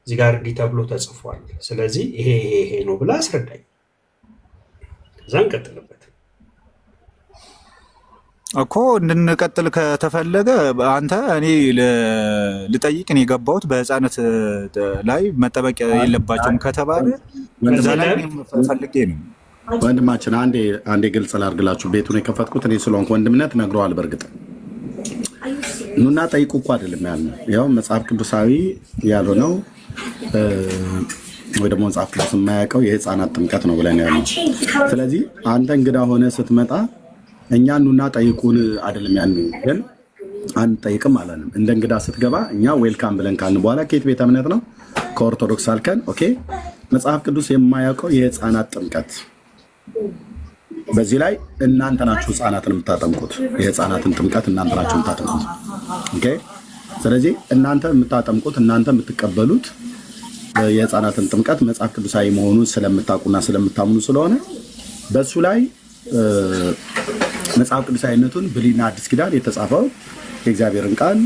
እዚህ ጋር እንዲህ ተብሎ ተጽፏል፣ ስለዚህ ይሄ ነው ብለህ አስረዳኝ። ከዛ እንቀጥልበት። እኮ እንድንቀጥል ከተፈለገ አንተ እኔ ልጠይቅ ነው የገባሁት በህፃነት ላይ መጠበቅ የለባቸውም ከተባለ እዛ ላይ ፈልጌ ነው። ወንድማችን አንዴ ግልጽ ላድርግላችሁ። ቤቱን የከፈትኩት እኔ ስለሆንኩ ወንድምነት ነግረዋል። በእርግጥ ኑና ጠይቁ እኮ አይደለም ያልነው። ያው መጽሐፍ ቅዱሳዊ ያልሆነው ወይ ደግሞ መጽሐፍ ቅዱስ የማያውቀው የህፃናት ጥምቀት ነው ብለን ያልነው። ስለዚህ አንተ እንግዳ ሆነ ስትመጣ እኛ ኑና ጠይቁን አይደለም ያልነው፣ ግን አንጠይቅም አላለም። እንደ እንግዳ ስትገባ እኛ ዌልካም ብለን ካልን በኋላ ከየት ቤተ እምነት ነው? ከኦርቶዶክስ አልከን። ኦኬ መጽሐፍ ቅዱስ የማያውቀው የህፃናት ጥምቀት፣ በዚህ ላይ እናንተ ናችሁ ህፃናትን የምታጠምቁት። የህፃናትን ጥምቀት እናንተ ናችሁ የምታጠምቁት። ኦኬ ስለዚህ እናንተ የምታጠምቁት እናንተ የምትቀበሉት የህፃናትን ጥምቀት መጽሐፍ ቅዱሳዊ መሆኑን ስለምታውቁና ስለምታምኑ ስለሆነ በሱ ላይ መጽሐፍ ቅዱሳዊነቱን ብሉይና አዲስ ኪዳን የተጻፈው የእግዚአብሔርን ቃል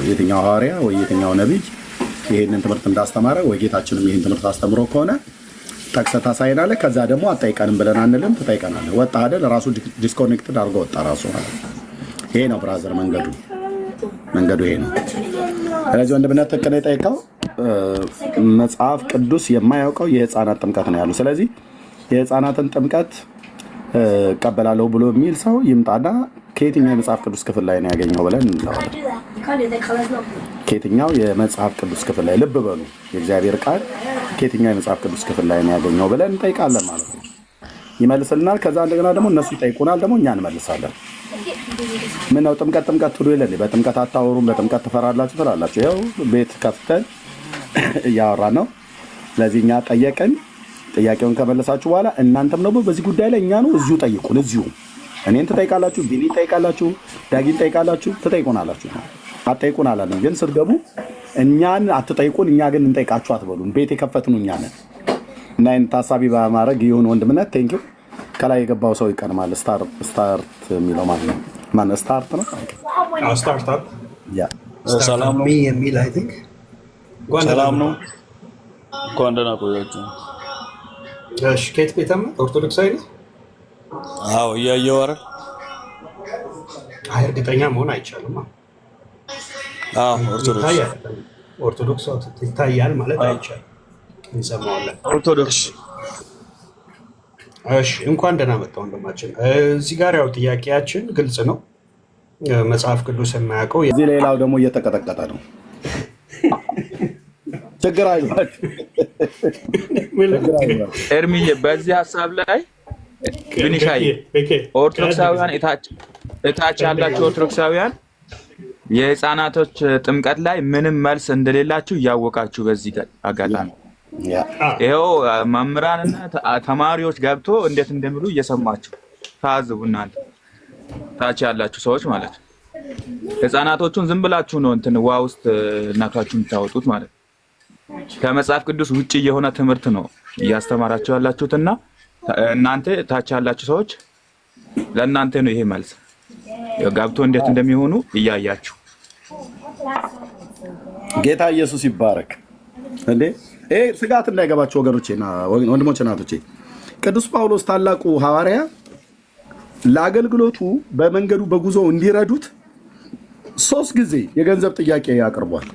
የትኛው ሐዋርያ ወይ የትኛው ነቢይ ይሄንን ትምህርት እንዳስተማረ ወይ ጌታችንም ይሄን ትምህርት አስተምሮ ከሆነ ጠቅሰህ ታሳይናለህ። ከዛ ደግሞ አጠይቀንም ብለን አንልም፣ ትጠይቀናለህ። ወጣ አይደል? ራሱ ዲስኮኔክትድ አድርጎ ወጣ ራሱ ማለት ይሄ ነው ብራዘር፣ መንገዱ ይሄ ነው። ስለዚህ ወንድምነት ትክክል የጠየቀው መጽሐፍ ቅዱስ የማያውቀው የህፃናት ጥምቀት ነው ያሉ። ስለዚህ የህፃናትን ጥምቀት እቀበላለሁ ብሎ የሚል ሰው ይምጣና ከየትኛው የመጽሐፍ ቅዱስ ክፍል ላይ ነው ያገኘው ብለን እንለዋለን። ከየትኛው የመጽሐፍ ቅዱስ ክፍል ላይ፣ ልብ በሉ የእግዚአብሔር ቃል ከየትኛው የመጽሐፍ ቅዱስ ክፍል ላይ ነው ያገኘው ብለን እንጠይቃለን ማለት ነው። ይመልስልናል። ከዛ እንደገና ደግሞ እነሱ ይጠይቁናል፣ ደግሞ እኛ እንመልሳለን። ምን ነው ጥምቀት ትሉ የለን? በጥምቀት አታወሩም፣ በጥምቀት ትፈራላችሁ ትላላችሁ። ይኸው ቤት ከፍተን እያወራን ነው። ስለዚህ እኛ ጠየቅን። ጥያቄውን ከመለሳችሁ በኋላ እናንተም ደግሞ በዚህ ጉዳይ ላይ እኛ ነው እዚሁ ጠይቁን። እዚሁ እኔን ትጠይቃላችሁ፣ ቢኒ ትጠይቃላችሁ፣ ዳጊን ትጠይቃላችሁ፣ ትጠይቁናላችሁ። አትጠይቁን አላለም፣ ግን ስትገቡ እኛን አትጠይቁን፣ እኛ ግን እንጠይቃችሁ አትበሉን። ቤት የከፈትኑ እኛ ነን እና ይህን ታሳቢ በማድረግ ይሁን ወንድምነት። ቴንኪው። ከላይ የገባው ሰው ይቀድማል። ስታርት የሚለው ማለት ነው። ማነው? ስታርት ነው። ስታርታፕ ሰላም ነው የሚል አይ ቲንክ ሰላም ነው። እንኳን ደህና ቆያችሁ። እሺ ከየት ቤተ እምነት? ኦርቶዶክሳዊ ነው? አዎ እያየሁ አይደል? አይ እርግጠኛ መሆን አይቻልም። አዎ ኦርቶዶክስ ይታያል ማለት አይቻልም። እንሰማዋለን። ኦርቶዶክስ። እሺ እንኳን ደህና መጣ ወንድማችን። እዚህ ጋር ያው ጥያቄያችን ግልጽ ነው። መጽሐፍ ቅዱስ የማያውቀው እዚህ ሌላው ደግሞ እየተቀጠቀጠ ነው። ችግር አይባችሁ ኤርሚዬ፣ በዚህ ሀሳብ ላይ ብንሻይ ኦርቶዶክሳውያን እታች ያላችሁ ኦርቶዶክሳውያን የህፃናቶች ጥምቀት ላይ ምንም መልስ እንደሌላችሁ እያወቃችሁ በዚህ አጋጣሚ ይኸው መምህራንና ተማሪዎች ገብቶ እንዴት እንደሚሉ እየሰማችሁ ታዝቡ። እናንተ ታች ያላችሁ ሰዎች ማለት ነው። ህፃናቶቹን ዝም ብላችሁ ነው እንትን ውሃ ውስጥ እናታችሁ የምታወጡት ማለት ነው። ከመጽሐፍ ቅዱስ ውጪ የሆነ ትምህርት ነው እያስተማራችሁ ያላችሁትና እናንተ ታች ያላችሁ ሰዎች ለእናንተ ነው ይሄ መልስ። ገብቶ እንዴት እንደሚሆኑ እያያችሁ። ጌታ ኢየሱስ ይባረክ። እንዴ ይሄ ስጋት እንዳይገባችሁ ወገኖቼና ወንድሞቼ እናቶቼ፣ ቅዱስ ጳውሎስ ታላቁ ሐዋርያ ለአገልግሎቱ በመንገዱ በጉዞ እንዲረዱት 3 ጊዜ የገንዘብ ጥያቄ ያቀርቧል።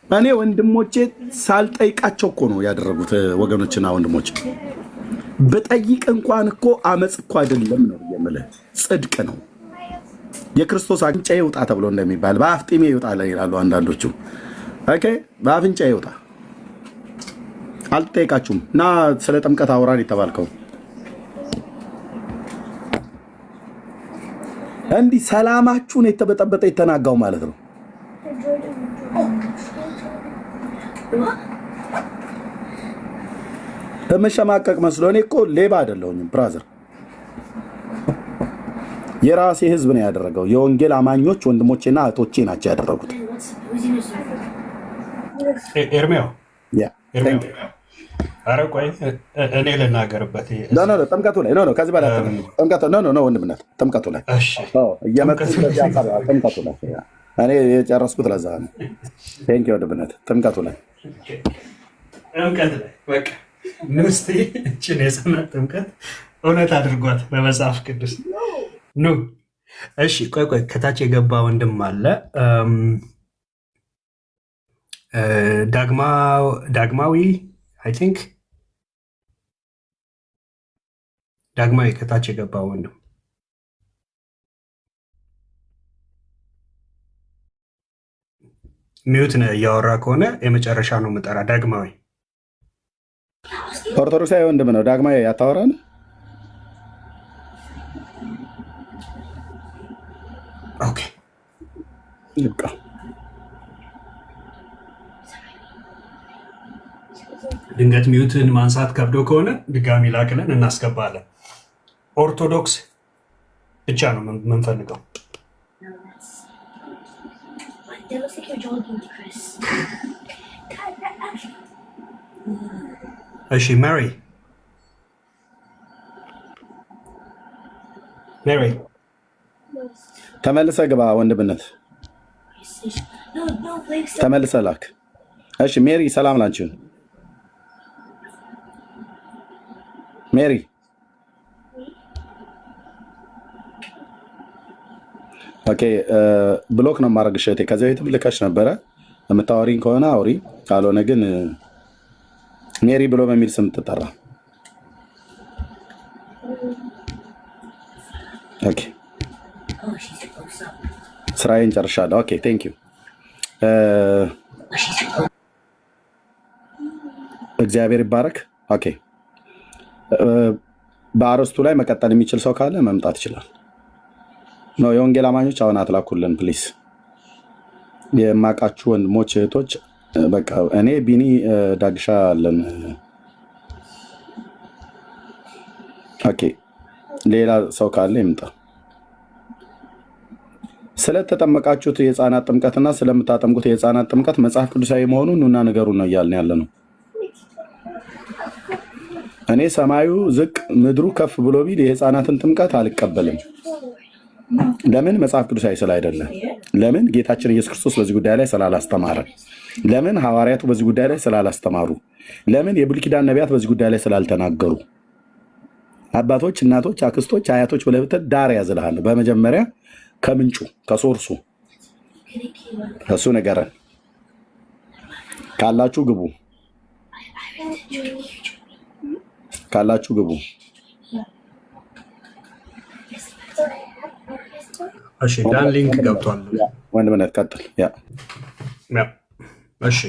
እኔ ወንድሞቼ ሳልጠይቃቸው እኮ ነው ያደረጉት። ወገኖችና ወንድሞቼ በጠይቅ እንኳን እኮ አመፅ እኮ አይደለም ነው የምልህ፣ ጽድቅ ነው። የክርስቶስ አፍንጫ ይውጣ ተብሎ እንደሚባል በአፍጢሜ ይውጣ ይላሉ አንዳንዶቹ። ኦኬ በአፍንጫ ይውጣ። አልጠይቃችሁም እና ስለ ጥምቀት አውራን የተባልከው እንዲህ ሰላማችሁን የተበጠበጠ የተናጋው ማለት ነው። በመሸማቀቅ መስሎ እኔ እኮ ሌባ አይደለሁኝም ብራዘር። የራሴ ህዝብ ነው ያደረገው። የወንጌል አማኞች ወንድሞቼና እህቶቼ ናቸው ያደረጉት። ኤርሚያው ኧረ ቆይ እኔ ልናገርበት። ጥምቀቱ ላይ ከዚህ በላይ ወንድምነት ጥምቀቱ ላይ እየመጡ ጥምቀቱ ላይ እኔ የጨረስኩት ለዛ ነው። ቴንክ ዩ ወንድምነት። ጥምቀቱ ላይ በቃ ንስቲ እችን የህፃናት ጥምቀት እውነት አድርጓት በመጽሐፍ ቅዱስ ኑ እሺ ቆይ ከታች የገባ ወንድም አለ። ዳግማዊ አይ ቲንክ ዳግማዊ ከታች የገባ ወንድም ሚዩት ነህ እያወራ ከሆነ የመጨረሻ ነው የምጠራ። ዳግማዊ ኦርቶዶክሳዊ ወንድም ነው። ዳግማዊ ያታወራን ኦኬ ይብቃ። ድንገት ሚዩትን ማንሳት ከብዶ ከሆነ ድጋሚ ላክልን እናስገባለን። ኦርቶዶክስ ብቻ ነው የምንፈልገው። እሺ ሜሪ ተመልሰ ግባ ወንድምነት ተመልሰ ላክ። እሺ ሜሪ ሰላም ላንቺ ሜሪ። ኦኬ ብሎክ ነው ማድረግሽ እህቴ። ከዚህ በፊትም ልከሽ ነበረ። የምታወሪኝ ከሆነ አውሪ፣ ካልሆነ ግን ሜሪ ብሎ በሚል ስም ትጠራ። ኦኬ ስራዬን ጨርሻለሁ። ኦኬ ቴንክ ዩ። እግዚአብሔር ይባረክ። ኦኬ በአርስቱ ላይ መቀጠል የሚችል ሰው ካለ መምጣት ይችላል። ነው የወንጌል አማኞች አሁን አትላኩልን ፕሊስ። የማውቃችሁ ወንድሞች እህቶች፣ በቃ እኔ ቢኒ ዳግሻ አለን። ኦኬ ሌላ ሰው ካለ ይምጣ። ስለተጠመቃችሁት የህፃናት ጥምቀትና ስለምታጠምቁት የህፃናት ጥምቀት መጽሐፍ ቅዱሳዊ መሆኑን ኑና ንገሩን ነው እያልን ያለ ነው። እኔ ሰማዩ ዝቅ ምድሩ ከፍ ብሎ ቢል የህፃናትን ጥምቀት አልቀበልም። ለምን? መጽሐፍ ቅዱሳዊ ስላይደለ። ለምን? ጌታችን ኢየሱስ ክርስቶስ በዚህ ጉዳይ ላይ ስላላስተማረ። ለምን? ሐዋርያቱ በዚህ ጉዳይ ላይ ስላላስተማሩ። ለምን? የብሉይ ኪዳን ነቢያት በዚህ ጉዳይ ላይ ስላልተናገሩ። አባቶች፣ እናቶች፣ አክስቶች፣ አያቶች ብለህ ብትል ዳር ያዝልሃል። በመጀመሪያ ከምንጩ ከሶርሱ እሱ ነገረን። ካላችሁ ግቡ፣ ካላችሁ ግቡ። እሺ ዳን ሊንክ ገብቷል። ወንድምነት ቀጥል። እሺ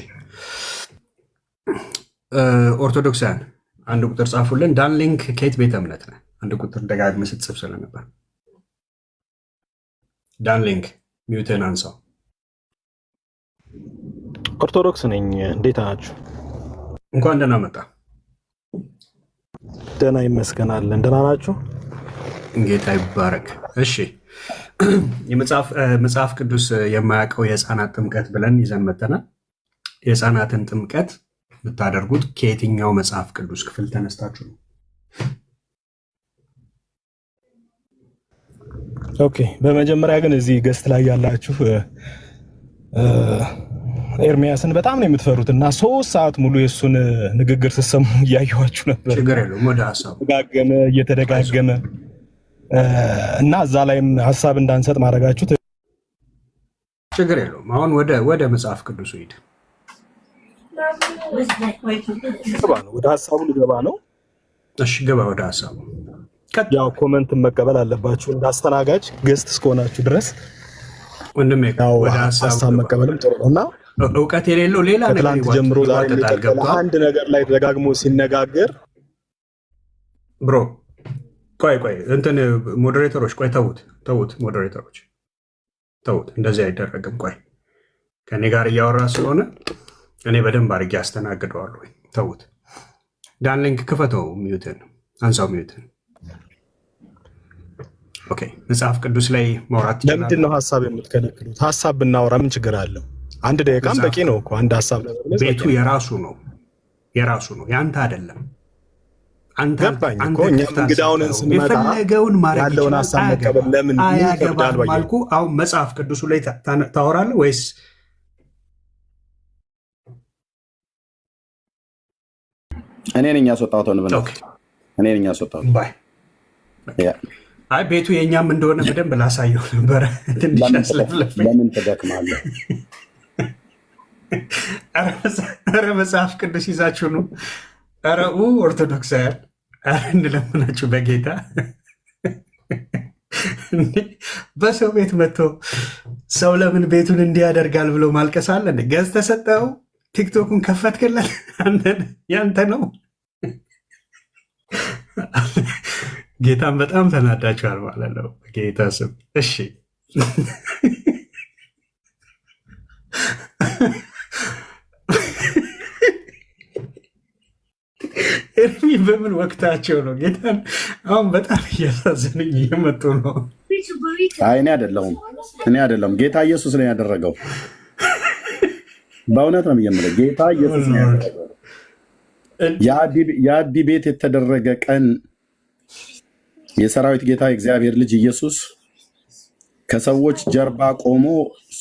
ኦርቶዶክሳውያን አንድ ቁጥር ጻፉልን። ዳን ሊንክ ከየት ቤተ እምነት ነህ? አንድ ቁጥር ደጋግመህ ስትጽፍ ስለነበር ዳን ሊንክ ሚውትን አንሳው። ኦርቶዶክስ ነኝ። እንዴት ናችሁ? እንኳን ደህና መጣ። ደህና ይመስገናለን። ደህና ናችሁ? ጌታ ይባረክ። እሺ መጽሐፍ ቅዱስ የማያውቀው የህፃናት ጥምቀት ብለን ይዘን መተናል። የህፃናትን ጥምቀት የምታደርጉት ከየትኛው መጽሐፍ ቅዱስ ክፍል ተነስታችሁ ነው? ኦኬ በመጀመሪያ ግን እዚህ ገስት ላይ ያላችሁ ኤርሚያስን በጣም ነው የምትፈሩት እና 3 ሰዓት ሙሉ የእሱን ንግግር ስትሰሙ እያየኋችሁ ነበር። ችግር የለውም ወደ ሀሳቡ እየተደጋገመ እና እዛ ላይም ሀሳብ እንዳንሰጥ ማድረጋችሁ ችግር የለውም። አሁን ወደ መጽሐፍ ቅዱስ ሂድ። ወደ ሀሳቡ ልገባ ነው። እሺ ገባ ወደ ሀሳቡ። ያው ኮመንትን መቀበል አለባችሁ እንዳስተናጋጅ ገስት እስከሆናችሁ ድረስ ወንድሜ። ወደ ሀሳብ መቀበልም ጥሩ ነው እና እውቀት የሌለው ሌላ ነገር ጀምሮ አንድ ነገር ላይ ደጋግሞ ሲነጋገር ብሮ ቆይ እንትን ሞዴሬተሮች ቆይ ተውት ሞዴሬተሮች ተውት፣ እንደዚህ አይደረግም። ቆይ ከኔ ጋር እያወራ ስለሆነ እኔ በደንብ አድርጌ አስተናግደዋለሁ። ተውት። ዳን ሊንክ ክፈተው፣ ሚዩትን አንሳው፣ ሚዩትን። ኦኬ መጽሐፍ ቅዱስ ላይ ማውራት ይችላል። ለምንድን ነው ሀሳብ የምትከለክሉት? ሀሳብ ብናወራ ምን ችግር አለው? 1 ደቂቃም በቂ ነው እኮ አንድ ሀሳብ ነው። ቤቱ የራሱ ነው ያንተ አይደለም። ገባኝ እኮ እኛም እንግዳውን ስንመጣ የፈለገውን ማድረግ ያለውን ሀሳብ መቀበል ለምን ይከብዳል? ባልኩ አሁን መጽሐፍ ቅዱሱ ላይ ታወራለህ ወይስ እኔ ነኝ ያስወጣሁት? እኔ ነኝ ያስወጣሁት። አይ ቤቱ የእኛም እንደሆነ በደንብ ላሳየው ነበረ። ትንሽ አስለፍለፈኝ። ለምን ትደክማለህ? ኧረ መጽሐፍ ቅዱስ ይዛችሁ ነው። ኧረ ኦርቶዶክሳውያን እንለምናችሁ በጌታ በሰው ቤት መጥቶ ሰው ለምን ቤቱን እንዲያደርጋል ብሎ ማልቀስ አለ እንዴ? ገዝ ተሰጠው፣ ቲክቶኩን ከፈትክለት፣ ያንተ ነው። ጌታን በጣም ተናዳችኋል ማለት ነው በጌታ ስም። እሺ እርሚ በምን ወቅታቸው ነው? ጌታን አሁን በጣም እያሳዘነኝ እየመጡ ነው። አይ እኔ አይደለሁም ጌታ ኢየሱስ ነው ያደረገው። በእውነት ነው የምልህ፣ ጌታ ኢየሱስ ነው ያደረገው። ያ ዲቤት የተደረገ ቀን የሰራዊት ጌታ እግዚአብሔር ልጅ ኢየሱስ ከሰዎች ጀርባ ቆሞ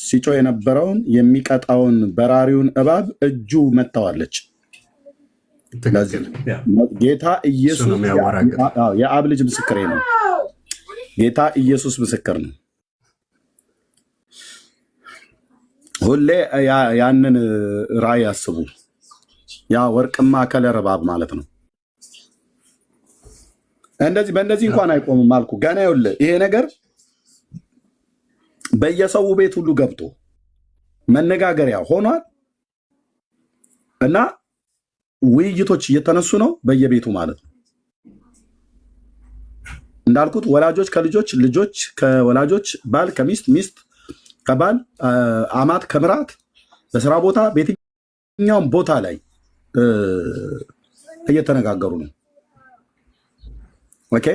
ሲጮህ የነበረውን የሚቀጣውን በራሪውን እባብ እጁ መታዋለች። ጌታ ኢየሱስ የአብ ልጅ ምስክሬ ነው። ጌታ ኢየሱስ ምስክር ነው። ሁሌ ያንን ራእይ አስቡ። ያ ወርቅማ ከለር እባብ ማለት ነው። እንደዚህ በእንደዚህ እንኳን አይቆምም አልኩ። ገና ይኸውልህ ይሄ ነገር በየሰው ቤት ሁሉ ገብቶ መነጋገሪያ ሆኗል እና ውይይቶች እየተነሱ ነው በየቤቱ ማለት ነው። እንዳልኩት ወላጆች ከልጆች፣ ልጆች ከወላጆች፣ ባል ከሚስት፣ ሚስት ከባል፣ አማት ከምራት፣ በስራ ቦታ በየትኛውም ቦታ ላይ እየተነጋገሩ ነው። ኦኬ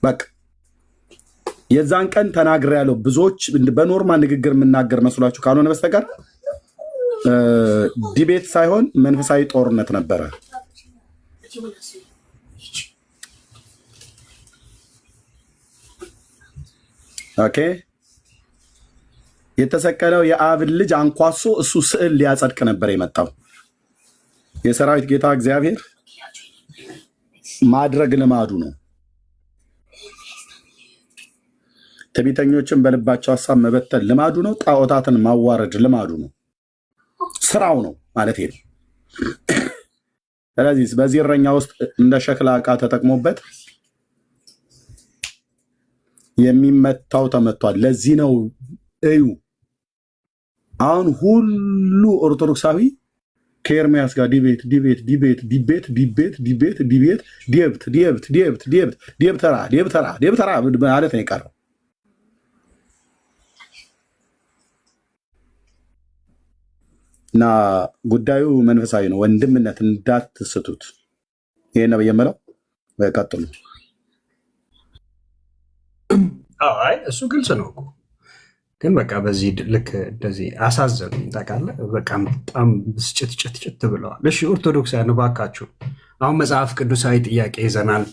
በቃ የዛን ቀን ተናግሬ ያለው ብዙዎች በኖርማል ንግግር የምናገር መስሏችሁ ካልሆነ በስተቀር ዲቤት ሳይሆን መንፈሳዊ ጦርነት ነበረ። ኦኬ የተሰቀለው የአብን ልጅ አንኳሶ እሱ ስዕል ሊያጸድቅ ነበር የመጣው። የሰራዊት ጌታ እግዚአብሔር ማድረግ ልማዱ ነው። ትዕቢተኞችን በልባቸው ሀሳብ መበተን ልማዱ ነው። ጣዖታትን ማዋረድ ልማዱ ነው። ስራው ነው ማለት ነው። ስለዚህ በዚህ እረኛ ውስጥ እንደ ሸክላ ዕቃ ተጠቅሞበት የሚመታው ተመቷል። ለዚህ ነው እዩ አሁን ሁሉ ኦርቶዶክሳዊ ከኤርሚያስ ጋር ዲቤት ማለት ነው የቀረው። እና ጉዳዩ መንፈሳዊ ነው። ወንድምነት እንዳትስቱት። ይሄ ነው የምለው። ቀጥሉ። አይ እሱ ግልጽ ነው እኮ ግን በቃ በዚህ ልክ እንደዚህ አሳዘኑኝ። ታውቃለህ በቃ በጣም ብስጭት ብለዋል። እሺ ኦርቶዶክሳውያን እባካችሁ አሁን መጽሐፍ ቅዱሳዊ ጥያቄ ይዘናል።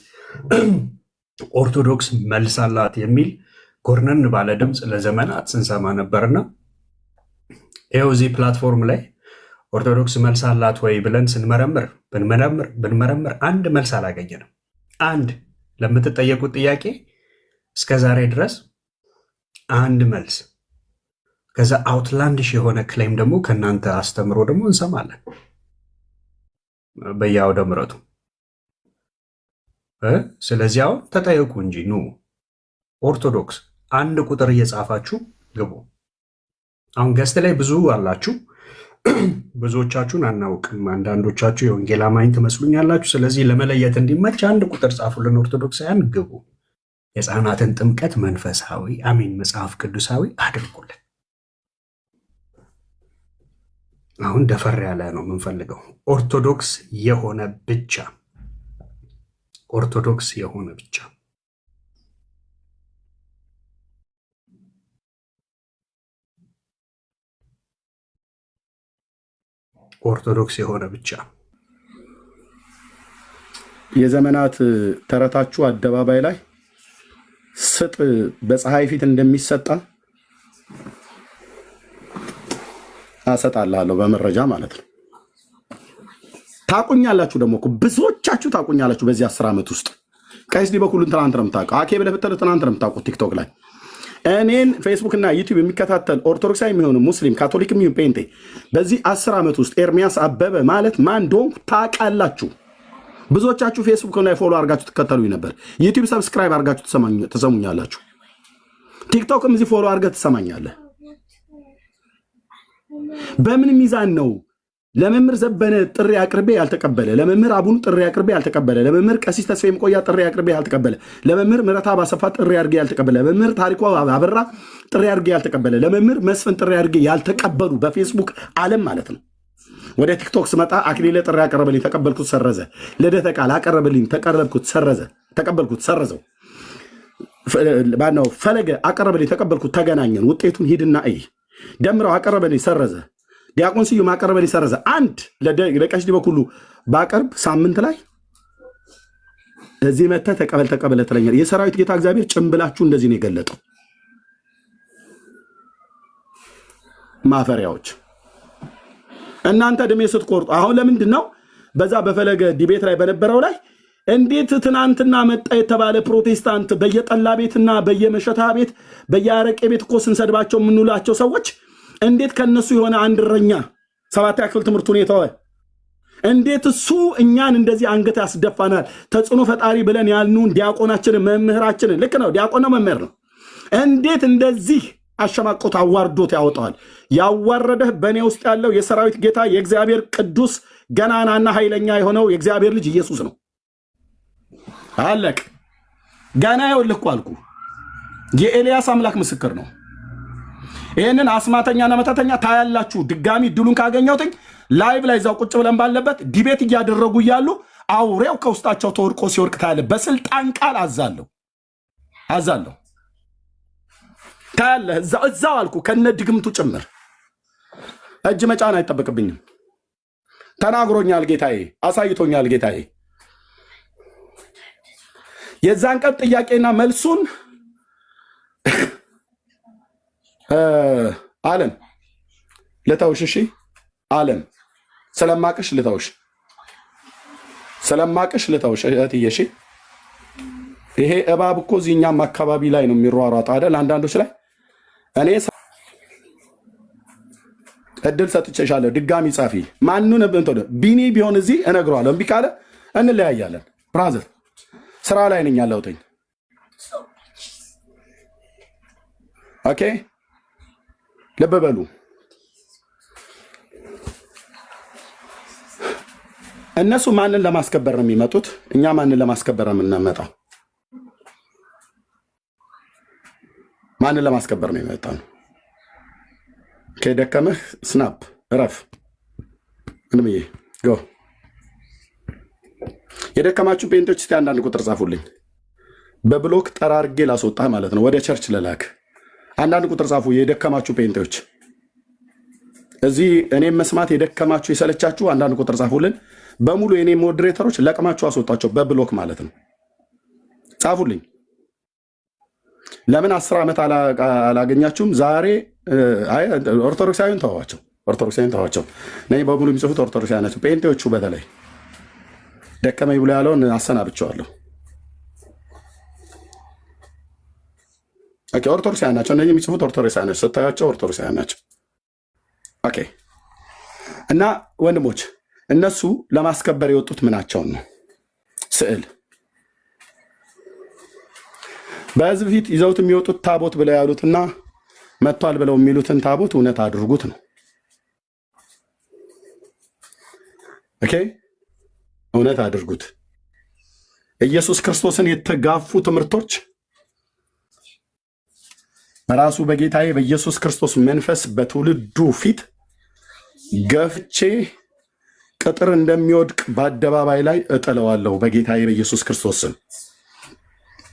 ኦርቶዶክስ መልስ አላት የሚል ጎርነን ባለ ድምፅ ለዘመናት ስንሰማ ነበርና ይኸው እዚህ ፕላትፎርም ላይ ኦርቶዶክስ መልስ አላት ወይ ብለን ብንመረምር አንድ መልስ አላገኘንም። አንድ ለምትጠየቁት ጥያቄ እስከ ዛሬ ድረስ አንድ መልስ። ከዛ አውትላንድሽ የሆነ ክሌም ደግሞ ከእናንተ አስተምሮ ደግሞ እንሰማለን በየአውደ ምሕረቱ። ስለዚህ አሁን ተጠየቁ እንጂ ኑ ኦርቶዶክስ አንድ ቁጥር እየጻፋችሁ ግቡ። አሁን ገስት ላይ ብዙ አላችሁ። ብዙዎቻችሁን አናውቅም። አንዳንዶቻችሁ የወንጌል አማኝ ትመስሉኛላችሁ። ስለዚህ ለመለየት እንዲመች አንድ ቁጥር ጻፉልን። ኦርቶዶክሳውያን ግቡ። የሕፃናትን ጥምቀት መንፈሳዊ መጽሐፍ ቅዱሳዊ አድርጉልን። አሁን ደፈር ያለ ነው የምንፈልገው። ኦርቶዶክስ የሆነ ብቻ ኦርቶዶክስ የሆነ ብቻ ኦርቶዶክስ የሆነ ብቻ። የዘመናት ተረታችሁ አደባባይ ላይ ስጥ በፀሐይ ፊት እንደሚሰጣ አሰጣልሃለሁ በመረጃ ማለት ነው። ታቁኛላችሁ ደግሞ እኮ ብዙዎቻችሁ ታቁኛላችሁ። በዚህ 10 ዓመት ውስጥ ቀሲስ ዲበኩሉን ትናንት ነው የምታውቀው። አኬ ብለህ ብትል ትናንት ነው የምታውቁት። ቲክቶክ ላይ እኔን ፌስቡክ እና ዩቲዩብ የሚከታተል ኦርቶዶክሳዊ የሚሆኑ ሙስሊም፣ ካቶሊክ የሚሆን ፔንቴ በዚህ 10 ዓመት ውስጥ ኤርሚያስ አበበ ማለት ማን እንደሆንኩ ታውቃላችሁ። ብዙዎቻችሁ ፌስቡክ ላይ ፎሎ አድርጋችሁ ትከተሉኝ ነበር። ዩቲዩብ ሰብስክራይብ አድርጋችሁ ትሰሙኛላችሁ። ቲክቶክም እዚህ ፎሎ አድርገህ ትሰማኛለህ። በምን ሚዛን ነው ለመምህር ዘበነ ጥሪ አቅርቤ ያልተቀበለ፣ ለመምህር አቡኑ ጥሪ አቅርቤ ያልተቀበለ፣ ለመምህር ቀሲስ ተስፋዬ መቆያ ጥሪ አቅርቤ ያልተቀበለ፣ ለመምህር ምረታ ባሰፋ ጥሪ አድርጌ ያልተቀበለ፣ ለመምህር ታሪኩ አበራ ጥሪ አድርጌ ያልተቀበለ፣ ለመምህር መስፍን ጥሪ አድርጌ ያልተቀበሉ በፌስቡክ ዓለም ማለት ነው። ወደ ቲክቶክ ስመጣ አክሊለ ጥሪ አቀረበልኝ፣ ተቀበልኩት፣ ሰረዘ። ልደተ ቃል አቀረበልኝ፣ ተቀበልኩት፣ ሰረዘ። ተቀበልኩት፣ ሰረዘው። ማነው ፈለገ አቀረበልኝ፣ ተቀበልኩት፣ ተገናኘን። ውጤቱን ሂድና እይ። ደምረው አቀረበልኝ፣ ሰረዘ። ዲያቆን ስዩም አቀረበልኝ፣ ሰረዘ። አንድ ለቀሲስ ዲበኩሉ ባቀርብ ሳምንት ላይ እዚህ መተህ ተቀበል ትለኛል። የሰራዊት ጌታ እግዚአብሔር ጭምብላችሁ እንደዚህ ነው የገለጠው። ማፈሪያዎች እናንተ ዕድሜ ስትቆርጡ አሁን ለምንድን ነው በዛ በፈለገ ዲቤት ላይ በነበረው ላይ እንዴት ትናንትና መጣ የተባለ ፕሮቴስታንት በየጠላ ቤትና በየመሸታ ቤት በየአረቄ ቤት እኮ ስንሰድባቸው የምንውላቸው ሰዎች እንዴት ከነሱ የሆነ አንድ እረኛ 7ኛ ክፍል ትምህርቱን የተወ እንዴት እሱ እኛን እንደዚህ አንገት ያስደፋናል? ተጽዕኖ ፈጣሪ ብለን ያልኑን ዲያቆናችንን መምህራችንን፣ ልክ ነው ዲያቆን ነው መምህር ነው፣ እንዴት እንደዚህ አሸማቆት አዋርዶት ያወጣዋል? ያዋረደህ በእኔ ውስጥ ያለው የሰራዊት ጌታ የእግዚአብሔር ቅዱስ ገናናና ኃይለኛ የሆነው የእግዚአብሔር ልጅ ኢየሱስ ነው። አለቅ ገና ይኸውልህ እኮ አልኩ። የኤልያስ አምላክ ምስክር ነው። ይህንን አስማተኛና መተተኛ ታያላችሁ። ድጋሚ ድሉን ካገኘሁትኝ ላይቭ ላይ እዛው ቁጭ ብለን ባለበት ዲቤት እያደረጉ እያሉ አውሬው ከውስጣቸው ተወድቆ ሲወድቅ ታያለህ። በስልጣን ቃል አዛለሁ ታያለህ። እዛው አልኩ ከነ ድግምቱ ጭምር። እጅ መጫን አይጠበቅብኝም። ተናግሮኛል ጌታዬ፣ አሳይቶኛል ጌታዬ። የዛን ቀን ጥያቄና መልሱን አለም ልተውሽ። እሺ አለም ስለማቅሽ ልተውሽ እህትዬ። እሺ ይሄ እባብ እኮ እዚህኛም አካባቢ ላይ ነው የሚሯሯጠው አይደል? አንዳንዶች ላይ እኔ እድል ሰጥቼሻለሁ። ድጋሚ ጻፊ ማኑን ቢኒ ቢሆን እዚህ እነግረዋለሁ። እምቢ ካለ እንለያያለን። ብራዘር ስራ ላይ ነኝ ያለሁትኝ። ኦኬ ልብ በሉ። እነሱ ማንን ለማስከበር ነው የሚመጡት? እኛ ማንን ለማስከበር ነው የምንመጣው? ማንን ለማስከበር ነው የመጣው? ከደከመህ ስናፕ እረፍ። እንምዬ ጎ የደከማችሁ ፔንቶች እስቲ አንዳንድ ቁጥር ጻፉልኝ። በብሎክ ጠራርጌ ላስወጣህ ማለት ነው። ወደ ቸርች ልላክ። አንዳንድ ቁጥር ጻፉ። የደከማችሁ ፔንቶች እዚህ እኔም መስማት የደከማችሁ የሰለቻችሁ አንዳንድ ቁጥር ጻፉልን። በሙሉ የኔ ሞዴሬተሮች ለቅማችሁ አስወጣቸው። በብሎክ ማለት ነው። ጻፉልኝ። ለምን 10 ዓመት አላገኛችሁም? ዛሬ ኦርቶዶክሳዊን ተዋቸው። ነኝ በሙሉ የሚጽፉት ኦርቶዶክሳዊ ናቸው። ጴንጤዎቹ በተለይ ደከመኝ ብሎ ያለውን አሰናብቸዋለሁ። ኦኬ ኦርቶዶክሳዊ ናቸው። እነዚህ የሚጽፉት ኦርቶዶክሳዊ ናቸው። ስታያቸው ኦርቶዶክሳዊ ናቸው። ኦኬ እና ወንድሞች እነሱ ለማስከበር የወጡት ምናቸውን ነው? ስዕል በህዝብ ፊት ይዘውት የሚወጡት ታቦት ብለው ያሉትና መጥቷል ብለው የሚሉትን ታቦት እውነት አድርጉት ነው። ኦኬ እውነት አድርጉት። ኢየሱስ ክርስቶስን የተጋፉ ትምህርቶች በራሱ በጌታዬ በኢየሱስ ክርስቶስ መንፈስ በትውልዱ ፊት ገፍቼ ቅጥር እንደሚወድቅ በአደባባይ ላይ እጥለዋለሁ። በጌታዬ በኢየሱስ ክርስቶስ ስም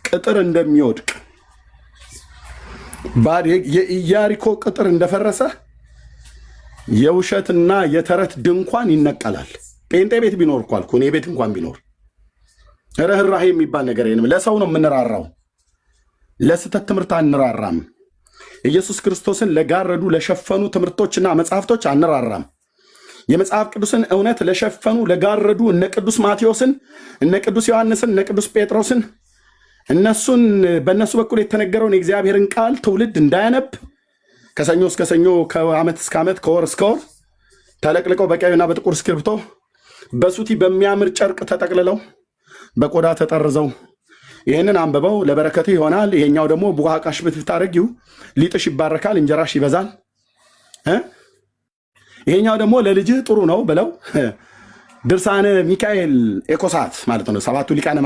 ቅጥር እንደሚወድቅ የኢያሪኮ ቅጥር እንደፈረሰ የውሸትና የተረት ድንኳን ይነቀላል። ጴንጤ ቤት ቢኖር እኮ አልኩ፣ እኔ ቤት እንኳን ቢኖር ርህራሄ የሚባል ነገር የለም። ለሰው ነው የምንራራው፣ ለስተት ትምህርት አንራራም። ኢየሱስ ክርስቶስን ለጋረዱ ለሸፈኑ ትምህርቶችና መጽሐፍቶች አንራራም። የመጽሐፍ ቅዱስን እውነት ለሸፈኑ ለጋረዱ እነ ቅዱስ ማቴዎስን፣ እነ ቅዱስ ዮሐንስን፣ እነ ቅዱስ ጴጥሮስን እነሱን በእነሱ በኩል የተነገረውን የእግዚአብሔርን ቃል ትውልድ እንዳያነብ ከሰኞ እስከ ሰኞ ከዓመት እስከ ዓመት ከወር እስከ ወር ተለቅልቀው በቀይና በጥቁር እስክሪብቶ በሱቲ በሚያምር ጨርቅ ተጠቅልለው በቆዳ ተጠርዘው ይህንን አንብበው ለበረከት ይሆናል፣ ይሄኛው ደግሞ ቡሃቃሽ ብታረጊው ሊጥሽ ይባረካል፣ እንጀራሽ ይበዛል፣ ይሄኛው ደግሞ ለልጅህ ጥሩ ነው ብለው ድርሳነ ሚካኤል ኤኮሳት ማለት ነው 7ቱ ሊቃነ